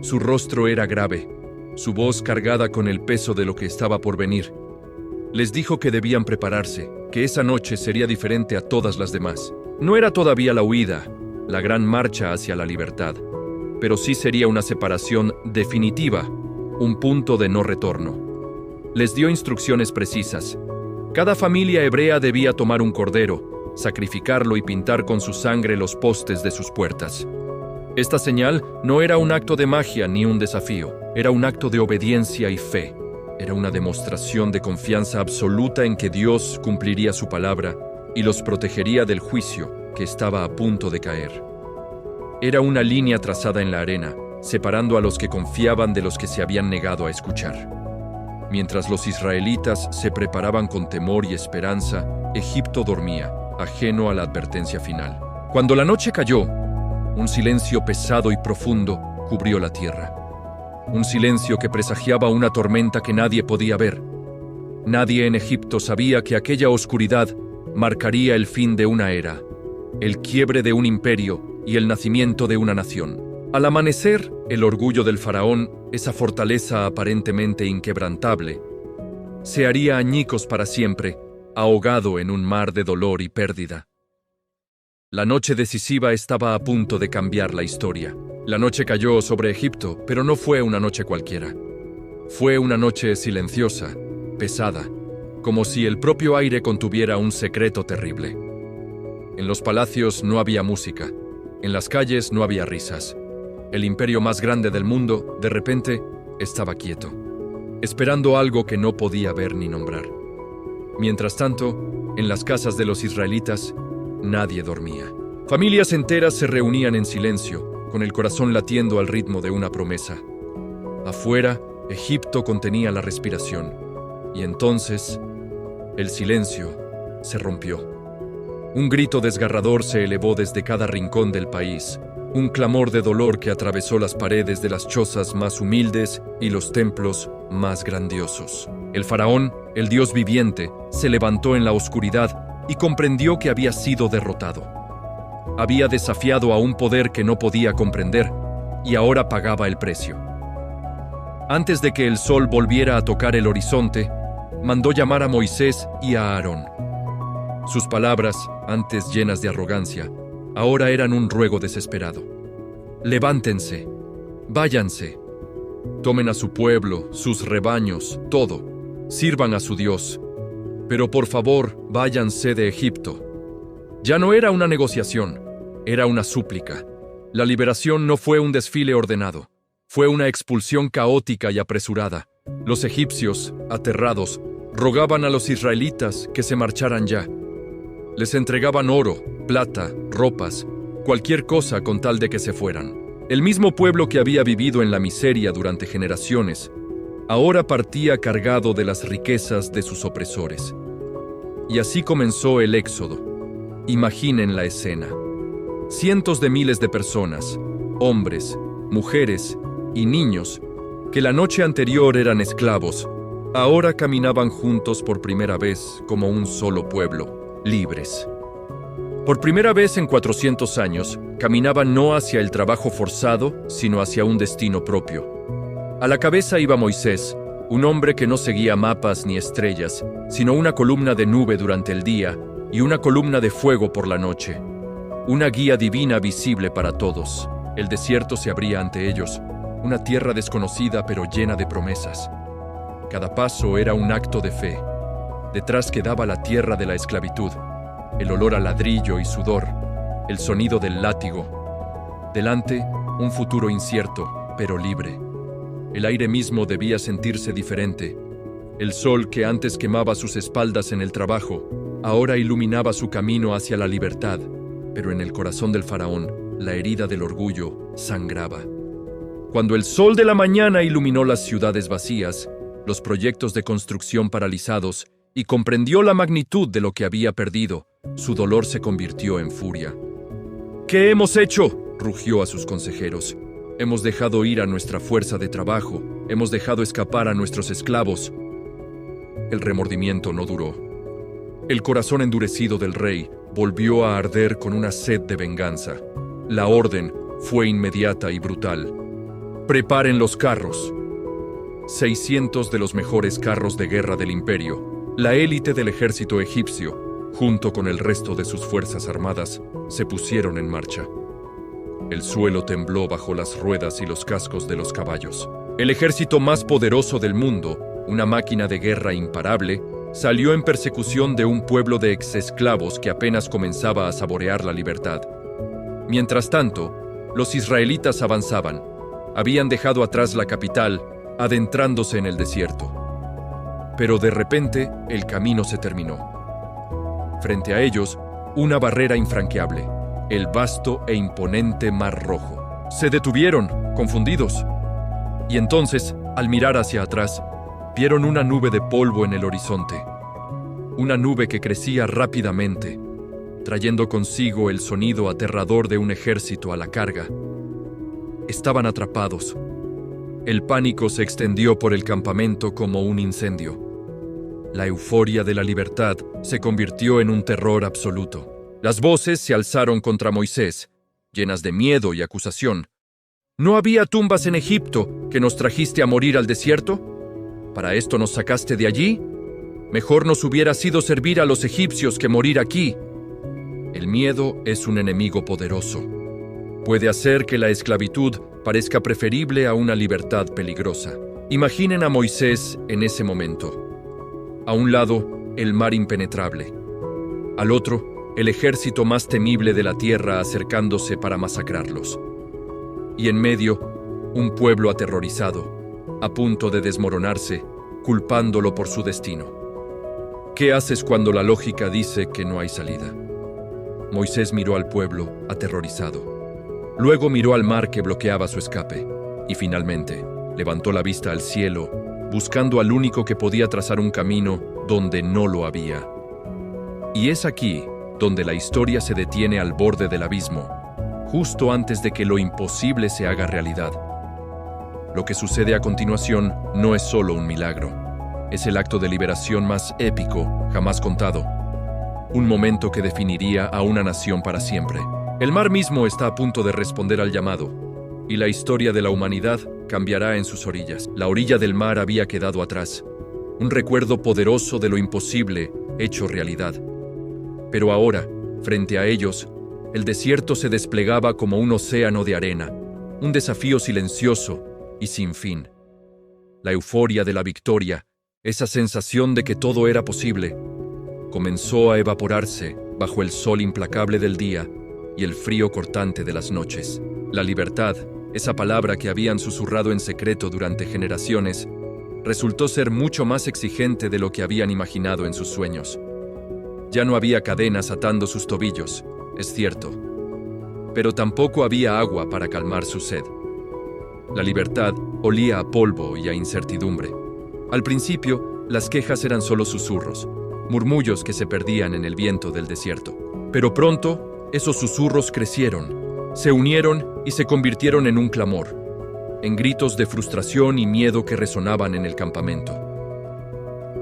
Su rostro era grave, su voz cargada con el peso de lo que estaba por venir. Les dijo que debían prepararse, que esa noche sería diferente a todas las demás. No era todavía la huida, la gran marcha hacia la libertad, pero sí sería una separación definitiva, un punto de no retorno. Les dio instrucciones precisas. Cada familia hebrea debía tomar un cordero, sacrificarlo y pintar con su sangre los postes de sus puertas. Esta señal no era un acto de magia ni un desafío, era un acto de obediencia y fe. Era una demostración de confianza absoluta en que Dios cumpliría su palabra y los protegería del juicio que estaba a punto de caer. Era una línea trazada en la arena, separando a los que confiaban de los que se habían negado a escuchar. Mientras los israelitas se preparaban con temor y esperanza, Egipto dormía, ajeno a la advertencia final. Cuando la noche cayó, un silencio pesado y profundo cubrió la tierra. Un silencio que presagiaba una tormenta que nadie podía ver. Nadie en Egipto sabía que aquella oscuridad marcaría el fin de una era, el quiebre de un imperio y el nacimiento de una nación. Al amanecer, el orgullo del faraón, esa fortaleza aparentemente inquebrantable, se haría añicos para siempre, ahogado en un mar de dolor y pérdida. La noche decisiva estaba a punto de cambiar la historia. La noche cayó sobre Egipto, pero no fue una noche cualquiera. Fue una noche silenciosa, pesada, como si el propio aire contuviera un secreto terrible. En los palacios no había música, en las calles no había risas. El imperio más grande del mundo, de repente, estaba quieto, esperando algo que no podía ver ni nombrar. Mientras tanto, en las casas de los israelitas, nadie dormía. Familias enteras se reunían en silencio, con el corazón latiendo al ritmo de una promesa. Afuera, Egipto contenía la respiración, y entonces, el silencio se rompió. Un grito desgarrador se elevó desde cada rincón del país, un clamor de dolor que atravesó las paredes de las chozas más humildes y los templos más grandiosos. El faraón, el dios viviente, se levantó en la oscuridad y comprendió que había sido derrotado. Había desafiado a un poder que no podía comprender y ahora pagaba el precio. Antes de que el sol volviera a tocar el horizonte, mandó llamar a Moisés y a Aarón. Sus palabras, antes llenas de arrogancia, ahora eran un ruego desesperado. Levántense, váyanse, tomen a su pueblo, sus rebaños, todo, sirvan a su Dios, pero por favor, váyanse de Egipto. Ya no era una negociación, era una súplica. La liberación no fue un desfile ordenado, fue una expulsión caótica y apresurada. Los egipcios, aterrados, rogaban a los israelitas que se marcharan ya. Les entregaban oro, plata, ropas, cualquier cosa con tal de que se fueran. El mismo pueblo que había vivido en la miseria durante generaciones, ahora partía cargado de las riquezas de sus opresores. Y así comenzó el éxodo. Imaginen la escena. Cientos de miles de personas, hombres, mujeres y niños, que la noche anterior eran esclavos, ahora caminaban juntos por primera vez como un solo pueblo. Libres. Por primera vez en 400 años, caminaban no hacia el trabajo forzado, sino hacia un destino propio. A la cabeza iba Moisés, un hombre que no seguía mapas ni estrellas, sino una columna de nube durante el día y una columna de fuego por la noche. Una guía divina visible para todos. El desierto se abría ante ellos, una tierra desconocida pero llena de promesas. Cada paso era un acto de fe. Detrás quedaba la tierra de la esclavitud, el olor a ladrillo y sudor, el sonido del látigo. Delante, un futuro incierto, pero libre. El aire mismo debía sentirse diferente. El sol que antes quemaba sus espaldas en el trabajo, ahora iluminaba su camino hacia la libertad, pero en el corazón del faraón, la herida del orgullo sangraba. Cuando el sol de la mañana iluminó las ciudades vacías, los proyectos de construcción paralizados, y comprendió la magnitud de lo que había perdido, su dolor se convirtió en furia. ¿Qué hemos hecho?, rugió a sus consejeros. Hemos dejado ir a nuestra fuerza de trabajo, hemos dejado escapar a nuestros esclavos. El remordimiento no duró. El corazón endurecido del rey volvió a arder con una sed de venganza. La orden fue inmediata y brutal. Preparen los carros. 600 de los mejores carros de guerra del imperio, la élite del ejército egipcio, junto con el resto de sus fuerzas armadas, se pusieron en marcha. El suelo tembló bajo las ruedas y los cascos de los caballos. El ejército más poderoso del mundo, una máquina de guerra imparable, salió en persecución de un pueblo de exesclavos que apenas comenzaba a saborear la libertad. Mientras tanto, los israelitas avanzaban. Habían dejado atrás la capital, adentrándose en el desierto. Pero de repente, el camino se terminó. Frente a ellos, una barrera infranqueable, el vasto e imponente Mar Rojo. Se detuvieron, confundidos. Y entonces, al mirar hacia atrás, vieron una nube de polvo en el horizonte. Una nube que crecía rápidamente, trayendo consigo el sonido aterrador de un ejército a la carga. Estaban atrapados. El pánico se extendió por el campamento como un incendio. La euforia de la libertad se convirtió en un terror absoluto. Las voces se alzaron contra Moisés, llenas de miedo y acusación. ¿No había tumbas en Egipto que nos trajiste a morir al desierto? ¿Para esto nos sacaste de allí? Mejor nos hubiera sido servir a los egipcios que morir aquí. El miedo es un enemigo poderoso. Puede hacer que la esclavitud parezca preferible a una libertad peligrosa. Imaginen a Moisés en ese momento. A un lado, el mar impenetrable. Al otro, el ejército más temible de la tierra acercándose para masacrarlos. Y en medio, un pueblo aterrorizado, a punto de desmoronarse, culpándolo por su destino. ¿Qué haces cuando la lógica dice que no hay salida? Moisés miró al pueblo, aterrorizado. Luego miró al mar que bloqueaba su escape, y finalmente levantó la vista al cielo, buscando al único que podía trazar un camino donde no lo había. Y es aquí donde la historia se detiene al borde del abismo, justo antes de que lo imposible se haga realidad. Lo que sucede a continuación no es solo un milagro. Es el acto de liberación más épico jamás contado. Un momento que definiría a una nación para siempre. El mar mismo está a punto de responder al llamado, y la historia de la humanidad cambiará en sus orillas. La orilla del mar había quedado atrás, un recuerdo poderoso de lo imposible hecho realidad. Pero ahora, frente a ellos, el desierto se desplegaba como un océano de arena, un desafío silencioso y sin fin. La euforia de la victoria, esa sensación de que todo era posible, comenzó a evaporarse bajo el sol implacable del día y el frío cortante de las noches. La libertad, esa palabra que habían susurrado en secreto durante generaciones, resultó ser mucho más exigente de lo que habían imaginado en sus sueños. Ya no había cadenas atando sus tobillos, es cierto, pero tampoco había agua para calmar su sed. La libertad olía a polvo y a incertidumbre. Al principio, las quejas eran solo susurros, murmullos que se perdían en el viento del desierto. Pero pronto, esos susurros crecieron, se unieron y se convirtieron en un clamor, en gritos de frustración y miedo que resonaban en el campamento.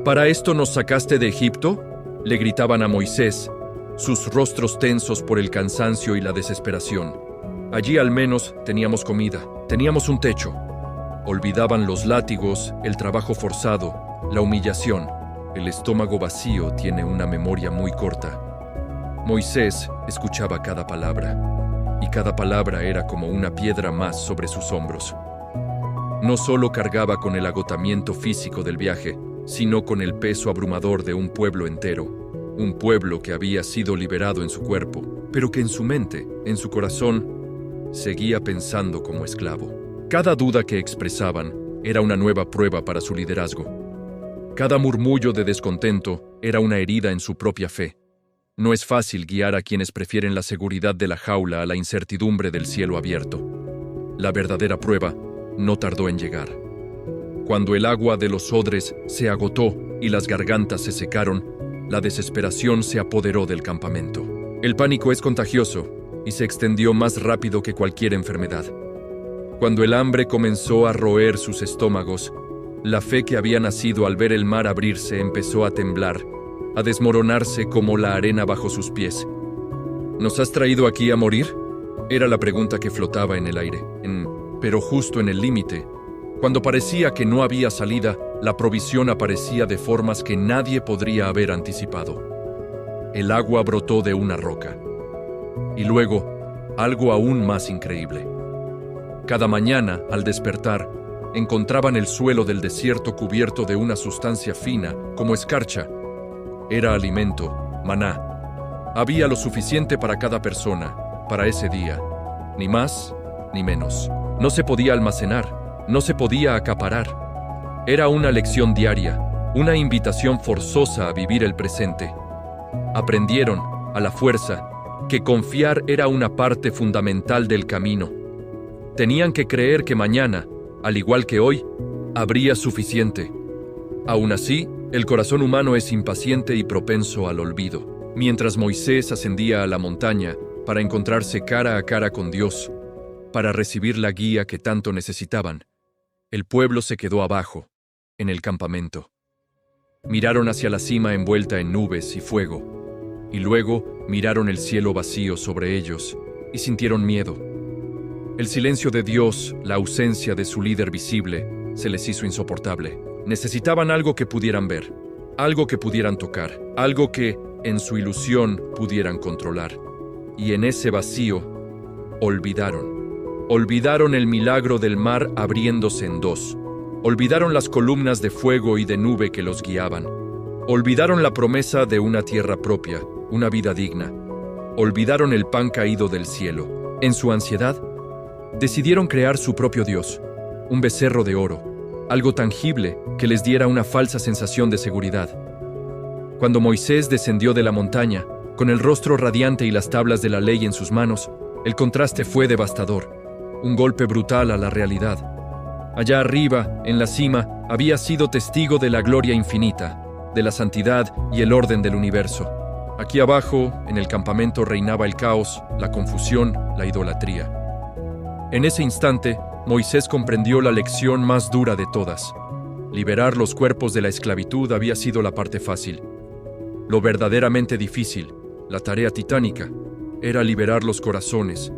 ¿Para esto nos sacaste de Egipto?, le gritaban a Moisés, sus rostros tensos por el cansancio y la desesperación. Allí al menos teníamos comida, teníamos un techo. Olvidaban los látigos, el trabajo forzado, la humillación. El estómago vacío tiene una memoria muy corta. Moisés escuchaba cada palabra, y cada palabra era como una piedra más sobre sus hombros. No solo cargaba con el agotamiento físico del viaje, sino con el peso abrumador de un pueblo entero, un pueblo que había sido liberado en su cuerpo, pero que en su mente, en su corazón, seguía pensando como esclavo. Cada duda que expresaban era una nueva prueba para su liderazgo. Cada murmullo de descontento era una herida en su propia fe. No es fácil guiar a quienes prefieren la seguridad de la jaula a la incertidumbre del cielo abierto. La verdadera prueba no tardó en llegar. Cuando el agua de los odres se agotó y las gargantas se secaron, la desesperación se apoderó del campamento. El pánico es contagioso y se extendió más rápido que cualquier enfermedad. Cuando el hambre comenzó a roer sus estómagos, la fe que había nacido al ver el mar abrirse empezó a temblar, a desmoronarse como la arena bajo sus pies. ¿Nos has traído aquí a morir?, era la pregunta que flotaba en el aire. Pero justo en el límite, cuando parecía que no había salida, la provisión aparecía de formas que nadie podría haber anticipado. El agua brotó de una roca. Y luego, algo aún más increíble. Cada mañana, al despertar, encontraban el suelo del desierto cubierto de una sustancia fina, como escarcha. Era alimento, maná. Había lo suficiente para cada persona, para ese día. Ni más, ni menos. No se podía almacenar, no se podía acaparar. Era una lección diaria, una invitación forzosa a vivir el presente. Aprendieron, a la fuerza, que confiar era una parte fundamental del camino. Tenían que creer que mañana, al igual que hoy, habría suficiente. Aún así, el corazón humano es impaciente y propenso al olvido. Mientras Moisés ascendía a la montaña para encontrarse cara a cara con Dios, para recibir la guía que tanto necesitaban, el pueblo se quedó abajo, en el campamento. Miraron hacia la cima envuelta en nubes y fuego, y luego miraron el cielo vacío sobre ellos y sintieron miedo. El silencio de Dios, la ausencia de su líder visible, se les hizo insoportable. Necesitaban algo que pudieran ver, algo que pudieran tocar, algo que, en su ilusión, pudieran controlar. Y en ese vacío, olvidaron el milagro del mar abriéndose en dos. Olvidaron las columnas de fuego y de nube que los guiaban. Olvidaron la promesa de una tierra propia, una vida digna. Olvidaron el pan caído del cielo. En su ansiedad, decidieron crear su propio Dios, un becerro de oro, algo tangible que les diera una falsa sensación de seguridad. Cuando Moisés descendió de la montaña, con el rostro radiante y las tablas de la ley en sus manos, el contraste fue devastador, un golpe brutal a la realidad. Allá arriba, en la cima, había sido testigo de la gloria infinita, de la santidad y el orden del universo. Aquí abajo, en el campamento, reinaba el caos, la confusión, la idolatría. En ese instante, Moisés comprendió la lección más dura de todas. Liberar los cuerpos de la esclavitud había sido la parte fácil. Lo verdaderamente difícil, la tarea titánica, era liberar los corazones,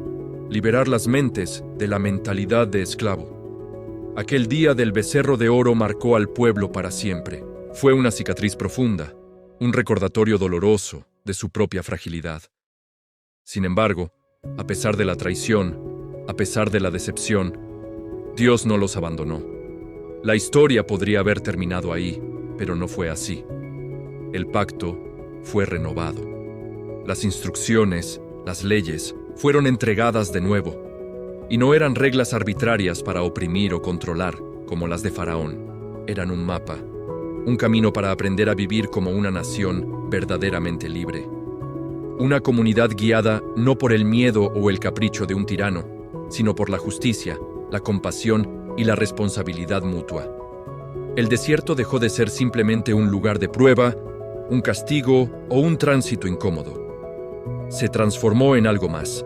liberar las mentes de la mentalidad de esclavo. Aquel día del becerro de oro marcó al pueblo para siempre. Fue una cicatriz profunda, un recordatorio doloroso de su propia fragilidad. Sin embargo, a pesar de la traición, a pesar de la decepción, Dios no los abandonó. La historia podría haber terminado ahí, pero no fue así. El pacto fue renovado. Las instrucciones, las leyes, fueron entregadas de nuevo. Y no eran reglas arbitrarias para oprimir o controlar, como las de Faraón. Eran un mapa, un camino para aprender a vivir como una nación verdaderamente libre. Una comunidad guiada no por el miedo o el capricho de un tirano, sino por la justicia, la compasión y la responsabilidad mutua. El desierto dejó de ser simplemente un lugar de prueba, un castigo o un tránsito incómodo. Se transformó en algo más.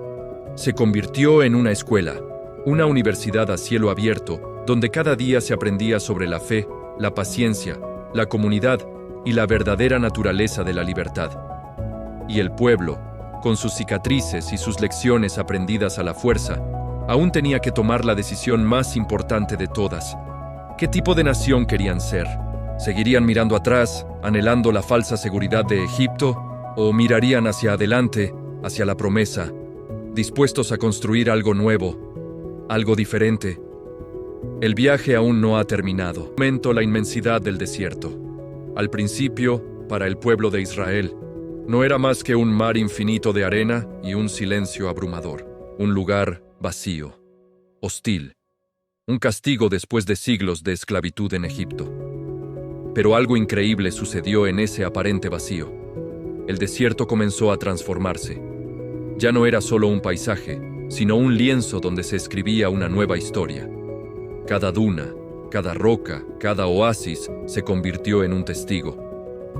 Se convirtió en una escuela, una universidad a cielo abierto, donde cada día se aprendía sobre la fe, la paciencia, la comunidad y la verdadera naturaleza de la libertad. Y el pueblo, con sus cicatrices y sus lecciones aprendidas a la fuerza, aún tenía que tomar la decisión más importante de todas. ¿Qué tipo de nación querían ser? ¿Seguirían mirando atrás, anhelando la falsa seguridad de Egipto? ¿O mirarían hacia adelante, hacia la promesa, dispuestos a construir algo nuevo, algo diferente? El viaje aún no ha terminado. Momento la inmensidad del desierto. Al principio, para el pueblo de Israel, no era más que un mar infinito de arena y un silencio abrumador. Un lugar vacío, hostil, un castigo después de siglos de esclavitud en Egipto. Pero algo increíble sucedió en ese aparente vacío. El desierto comenzó a transformarse. Ya no era solo un paisaje, sino un lienzo donde se escribía una nueva historia. Cada duna, cada roca, cada oasis se convirtió en un testigo.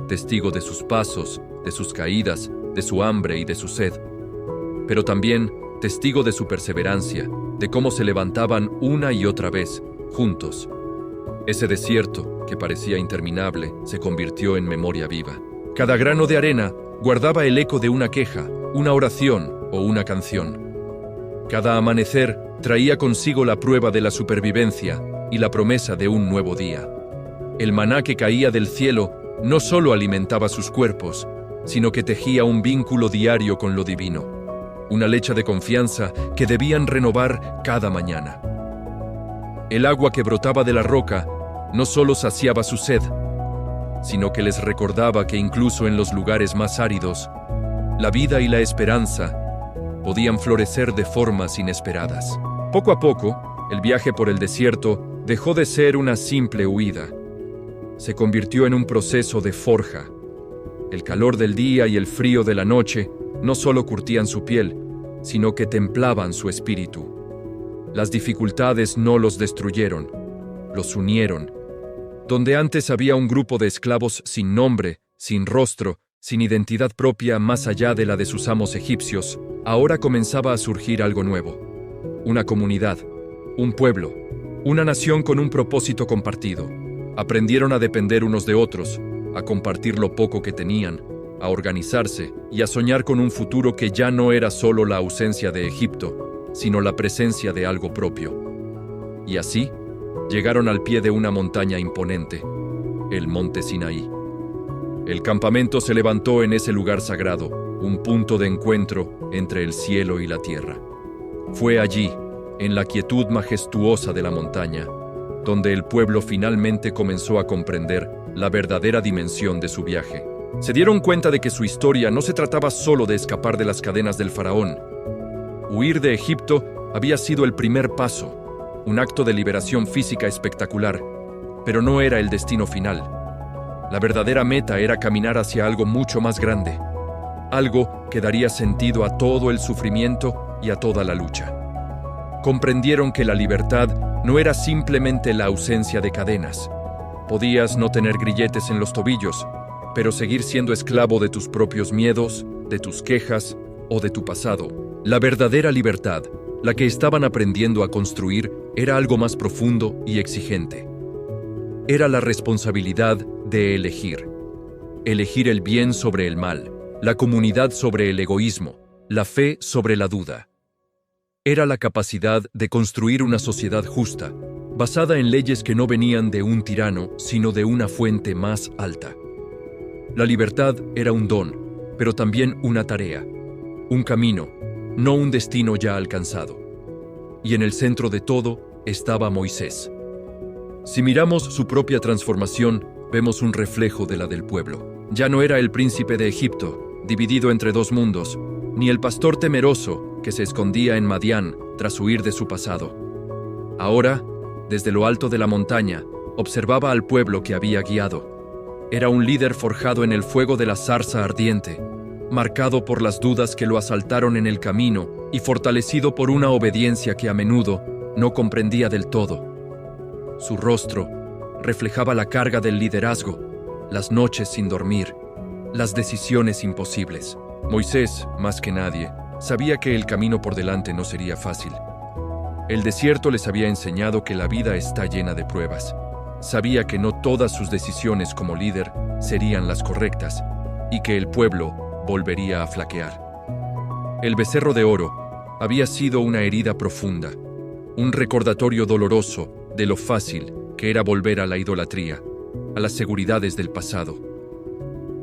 Testigo de sus pasos, de sus caídas, de su hambre y de su sed. Pero también testigo de su perseverancia, de cómo se levantaban una y otra vez, juntos. Ese desierto, que parecía interminable, se convirtió en memoria viva. Cada grano de arena guardaba el eco de una queja, una oración o una canción. Cada amanecer traía consigo la prueba de la supervivencia y la promesa de un nuevo día. El maná que caía del cielo no solo alimentaba sus cuerpos, sino que tejía un vínculo diario con lo divino. Una leche de confianza que debían renovar cada mañana. El agua que brotaba de la roca no solo saciaba su sed, sino que les recordaba que incluso en los lugares más áridos, la vida y la esperanza podían florecer de formas inesperadas. Poco a poco, el viaje por el desierto dejó de ser una simple huida. Se convirtió en un proceso de forja. El calor del día y el frío de la noche no solo curtían su piel, sino que templaban su espíritu. Las dificultades no los destruyeron, los unieron. Donde antes había un grupo de esclavos sin nombre, sin rostro, sin identidad propia más allá de la de sus amos egipcios, ahora comenzaba a surgir algo nuevo. Una comunidad, un pueblo, una nación con un propósito compartido. Aprendieron a depender unos de otros, a compartir lo poco que tenían, a organizarse y a soñar con un futuro que ya no era solo la ausencia de Egipto, sino la presencia de algo propio. Y así, llegaron al pie de una montaña imponente, el Monte Sinaí. El campamento se levantó en ese lugar sagrado, un punto de encuentro entre el cielo y la tierra. Fue allí, en la quietud majestuosa de la montaña, donde el pueblo finalmente comenzó a comprender la verdadera dimensión de su viaje. Se dieron cuenta de que su historia no se trataba solo de escapar de las cadenas del faraón. Huir de Egipto había sido el primer paso, un acto de liberación física espectacular, pero no era el destino final. La verdadera meta era caminar hacia algo mucho más grande, algo que daría sentido a todo el sufrimiento y a toda la lucha. Comprendieron que la libertad no era simplemente la ausencia de cadenas. Podías no tener grilletes en los tobillos, pero seguir siendo esclavo de tus propios miedos, de tus quejas o de tu pasado. La verdadera libertad, la que estaban aprendiendo a construir, era algo más profundo y exigente. Era la responsabilidad de elegir. Elegir el bien sobre el mal, la comunidad sobre el egoísmo, la fe sobre la duda. Era la capacidad de construir una sociedad justa, basada en leyes que no venían de un tirano, sino de una fuente más alta. La libertad era un don, pero también una tarea, un camino, no un destino ya alcanzado. Y en el centro de todo estaba Moisés. Si miramos su propia transformación, vemos un reflejo de la del pueblo. Ya no era el príncipe de Egipto, dividido entre dos mundos, ni el pastor temeroso que se escondía en Madián tras huir de su pasado. Ahora, desde lo alto de la montaña, observaba al pueblo que había guiado. Era un líder forjado en el fuego de la zarza ardiente, marcado por las dudas que lo asaltaron en el camino y fortalecido por una obediencia que a menudo no comprendía del todo. Su rostro reflejaba la carga del liderazgo, las noches sin dormir, las decisiones imposibles. Moisés, más que nadie, sabía que el camino por delante no sería fácil. El desierto les había enseñado que la vida está llena de pruebas. Sabía que no todas sus decisiones como líder serían las correctas y que el pueblo volvería a flaquear. El becerro de oro había sido una herida profunda, un recordatorio doloroso de lo fácil que era volver a la idolatría, a las seguridades del pasado.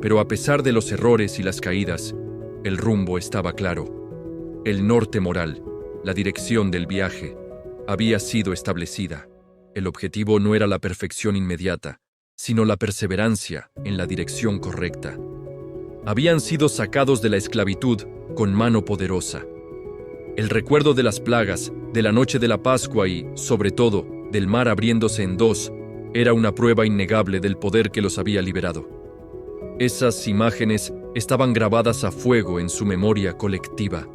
Pero a pesar de los errores y las caídas, el rumbo estaba claro. El norte moral, la dirección del viaje, había sido establecida. El objetivo no era la perfección inmediata, sino la perseverancia en la dirección correcta. Habían sido sacados de la esclavitud con mano poderosa. El recuerdo de las plagas, de la noche de la Pascua y, sobre todo, del mar abriéndose en dos, era una prueba innegable del poder que los había liberado. Esas imágenes estaban grabadas a fuego en su memoria colectiva.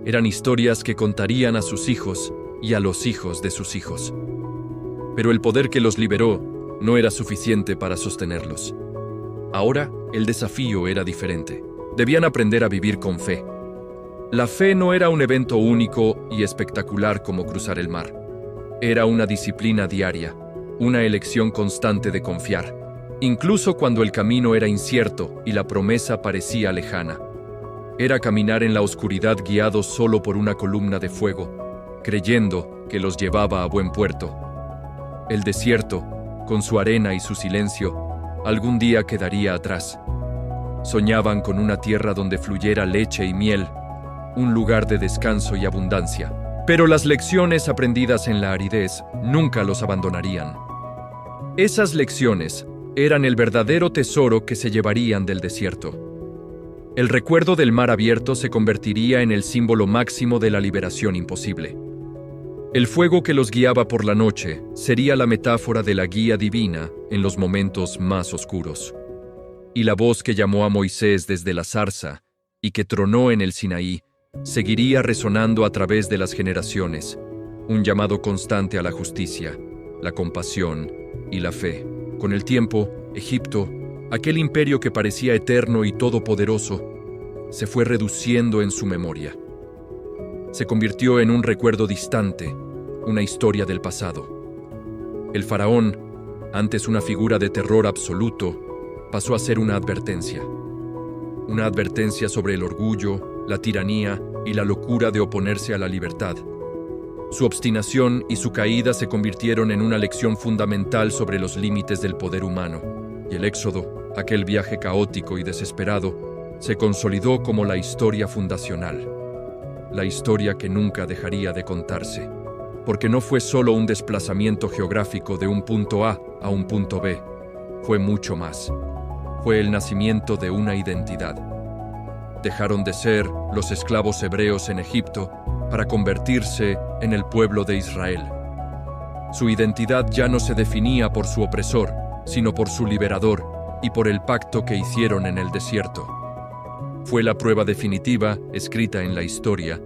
Eran historias que contarían a sus hijos y a los hijos de sus hijos. Pero el poder que los liberó no era suficiente para sostenerlos. Ahora, el desafío era diferente. Debían aprender a vivir con fe. La fe no era un evento único y espectacular como cruzar el mar. Era una disciplina diaria, una elección constante de confiar, incluso cuando el camino era incierto y la promesa parecía lejana. Era caminar en la oscuridad guiados solo por una columna de fuego, creyendo que los llevaba a buen puerto. El desierto, con su arena y su silencio, algún día quedaría atrás. Soñaban con una tierra donde fluyera leche y miel, un lugar de descanso y abundancia. Pero las lecciones aprendidas en la aridez nunca los abandonarían. Esas lecciones eran el verdadero tesoro que se llevarían del desierto. El recuerdo del mar abierto se convertiría en el símbolo máximo de la liberación imposible. El fuego que los guiaba por la noche sería la metáfora de la guía divina en los momentos más oscuros. Y la voz que llamó a Moisés desde la zarza y que tronó en el Sinaí seguiría resonando a través de las generaciones, un llamado constante a la justicia, la compasión y la fe. Con el tiempo, Egipto, aquel imperio que parecía eterno y todopoderoso, se fue reduciendo en su memoria. Se convirtió en un recuerdo distante, una historia del pasado. El faraón, antes una figura de terror absoluto, pasó a ser una advertencia sobre el orgullo, la tiranía y la locura de oponerse a la libertad. Su obstinación y su caída se convirtieron en una lección fundamental sobre los límites del poder humano, y el éxodo, aquel viaje caótico y desesperado, se consolidó como la historia fundacional, la historia que nunca dejaría de contarse, porque no fue solo un desplazamiento geográfico de un punto A a un punto B, fue mucho más. Fue el nacimiento de una identidad. Dejaron de ser los esclavos hebreos en Egipto para convertirse en el pueblo de Israel. Su identidad ya no se definía por su opresor, sino por su liberador y por el pacto que hicieron en el desierto. Fue la prueba definitiva, escrita en la historia,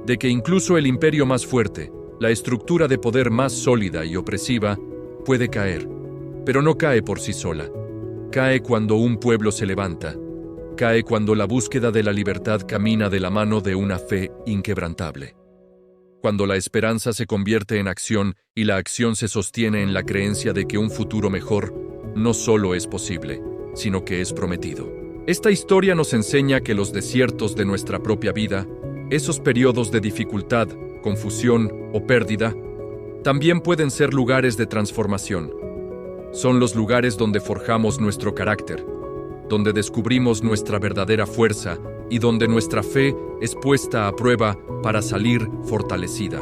de que incluso el imperio más fuerte, la estructura de poder más sólida y opresiva, puede caer, pero no cae por sí sola. Cae cuando un pueblo se levanta, cae cuando la búsqueda de la libertad camina de la mano de una fe inquebrantable. Cuando la esperanza se convierte en acción y la acción se sostiene en la creencia de que un futuro mejor no solo es posible, sino que es prometido. Esta historia nos enseña que los desiertos de nuestra propia vida, esos periodos de dificultad, confusión o pérdida, también pueden ser lugares de transformación. Son los lugares donde forjamos nuestro carácter, donde descubrimos nuestra verdadera fuerza y donde nuestra fe es puesta a prueba para salir fortalecida.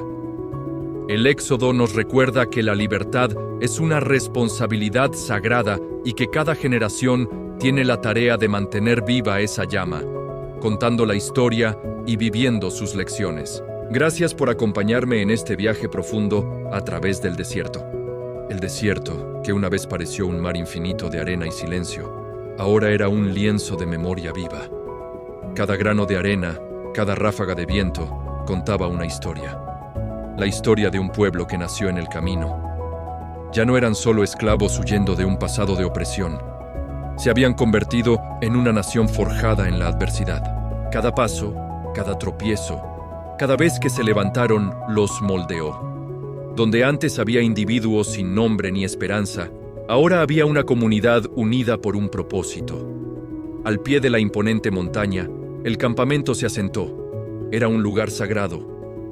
El Éxodo nos recuerda que la libertad es una responsabilidad sagrada y que cada generación tiene la tarea de mantener viva esa llama, contando la historia y viviendo sus lecciones. Gracias por acompañarme en este viaje profundo a través del desierto. El desierto, que una vez pareció un mar infinito de arena y silencio, ahora era un lienzo de memoria viva. Cada grano de arena, cada ráfaga de viento, contaba una historia. La historia de un pueblo que nació en el camino. Ya no eran solo esclavos huyendo de un pasado de opresión. Se habían convertido en una nación forjada en la adversidad. Cada paso, cada tropiezo, cada vez que se levantaron, los moldeó. Donde antes había individuos sin nombre ni esperanza, ahora había una comunidad unida por un propósito. Al pie de la imponente montaña, el campamento se asentó. Era un lugar sagrado,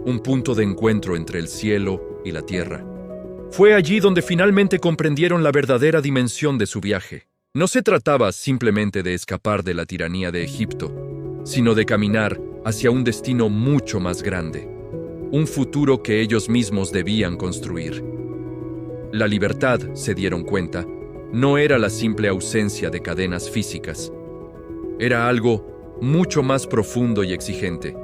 un punto de encuentro entre el cielo y la tierra. Fue allí donde finalmente comprendieron la verdadera dimensión de su viaje. No se trataba simplemente de escapar de la tiranía de Egipto, sino de caminar hacia un destino mucho más grande, un futuro que ellos mismos debían construir. La libertad, se dieron cuenta, no era la simple ausencia de cadenas físicas. Era algo mucho más profundo y exigente.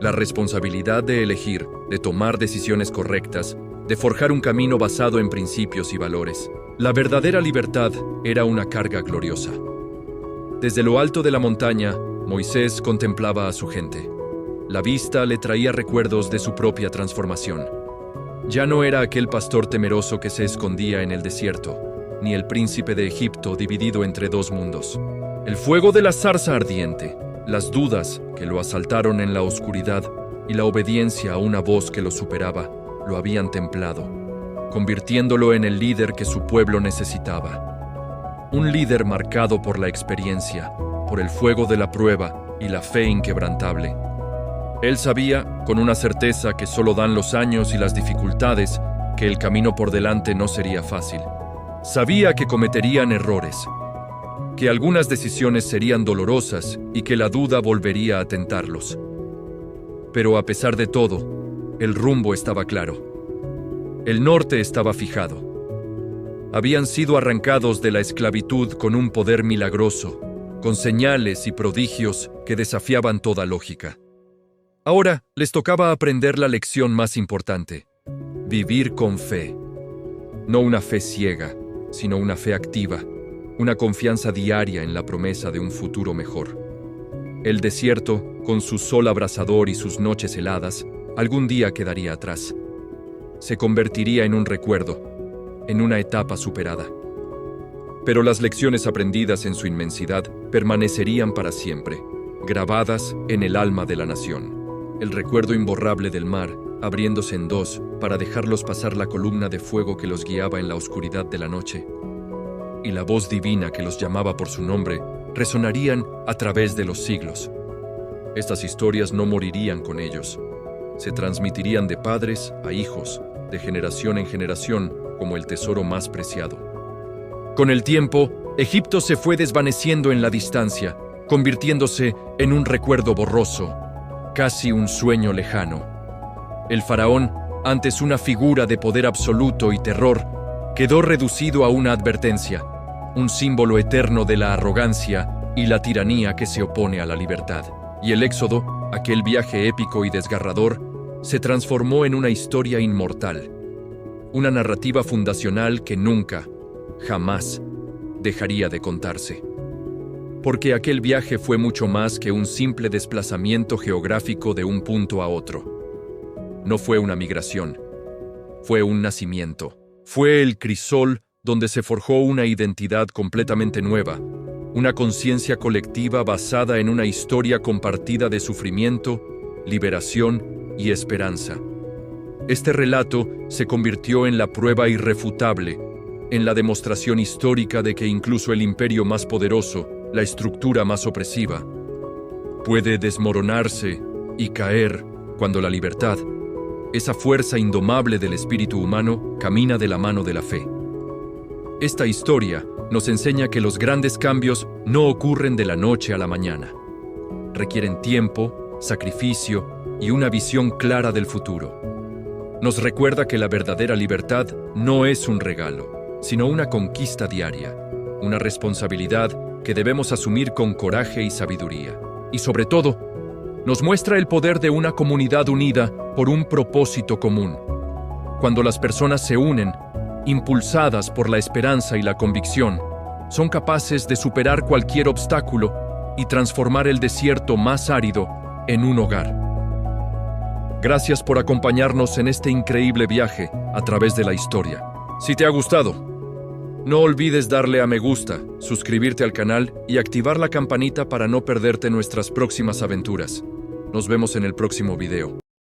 La responsabilidad de elegir, de tomar decisiones correctas, de forjar un camino basado en principios y valores. La verdadera libertad era una carga gloriosa. Desde lo alto de la montaña, Moisés contemplaba a su gente. La vista le traía recuerdos de su propia transformación. Ya no era aquel pastor temeroso que se escondía en el desierto, ni el príncipe de Egipto dividido entre dos mundos. El fuego de la zarza ardiente, las dudas que lo asaltaron en la oscuridad y la obediencia a una voz que lo superaba, lo habían templado, convirtiéndolo en el líder que su pueblo necesitaba. Un líder marcado por la experiencia, por el fuego de la prueba y la fe inquebrantable. Él sabía, con una certeza que solo dan los años y las dificultades, que el camino por delante no sería fácil. Sabía que cometerían errores, que algunas decisiones serían dolorosas y que la duda volvería a tentarlos. Pero a pesar de todo, el rumbo estaba claro. El norte estaba fijado. Habían sido arrancados de la esclavitud con un poder milagroso, con señales y prodigios que desafiaban toda lógica. Ahora les tocaba aprender la lección más importante: vivir con fe. No una fe ciega, sino una fe activa, una confianza diaria en la promesa de un futuro mejor. El desierto, con su sol abrasador y sus noches heladas, algún día quedaría atrás. Se convertiría en un recuerdo, en una etapa superada. Pero las lecciones aprendidas en su inmensidad permanecerían para siempre, grabadas en el alma de la nación. El recuerdo imborrable del mar, abriéndose en dos para dejarlos pasar la columna de fuego que los guiaba en la oscuridad de la noche, y la voz divina que los llamaba por su nombre, resonarían a través de los siglos. Estas historias no morirían con ellos. Se transmitirían de padres a hijos, de generación en generación, como el tesoro más preciado. Con el tiempo, Egipto se fue desvaneciendo en la distancia, convirtiéndose en un recuerdo borroso, casi un sueño lejano. El faraón, antes una figura de poder absoluto y terror, quedó reducido a una advertencia, un símbolo eterno de la arrogancia y la tiranía que se opone a la libertad. Y el éxodo, aquel viaje épico y desgarrador, se transformó en una historia inmortal, una narrativa fundacional que nunca, jamás, dejaría de contarse. Porque aquel viaje fue mucho más que un simple desplazamiento geográfico de un punto a otro. No fue una migración, fue un nacimiento. Fue el crisol donde se forjó una identidad completamente nueva, una conciencia colectiva basada en una historia compartida de sufrimiento, liberación y esperanza. Este relato se convirtió en la prueba irrefutable, en la demostración histórica de que incluso el imperio más poderoso, la estructura más opresiva, puede desmoronarse y caer cuando la libertad, esa fuerza indomable del espíritu humano, camina de la mano de la fe. Esta historia nos enseña que los grandes cambios no ocurren de la noche a la mañana. Requieren tiempo, sacrificio y una visión clara del futuro. Nos recuerda que la verdadera libertad no es un regalo, sino una conquista diaria, una responsabilidad que debemos asumir con coraje y sabiduría. Y sobre todo, nos muestra el poder de una comunidad unida por un propósito común. Cuando las personas se unen, impulsadas por la esperanza y la convicción, son capaces de superar cualquier obstáculo y transformar el desierto más árido en un hogar. Gracias por acompañarnos en este increíble viaje a través de la historia. Si te ha gustado, no olvides darle a me gusta, suscribirte al canal y activar la campanita para no perderte nuestras próximas aventuras. Nos vemos en el próximo video.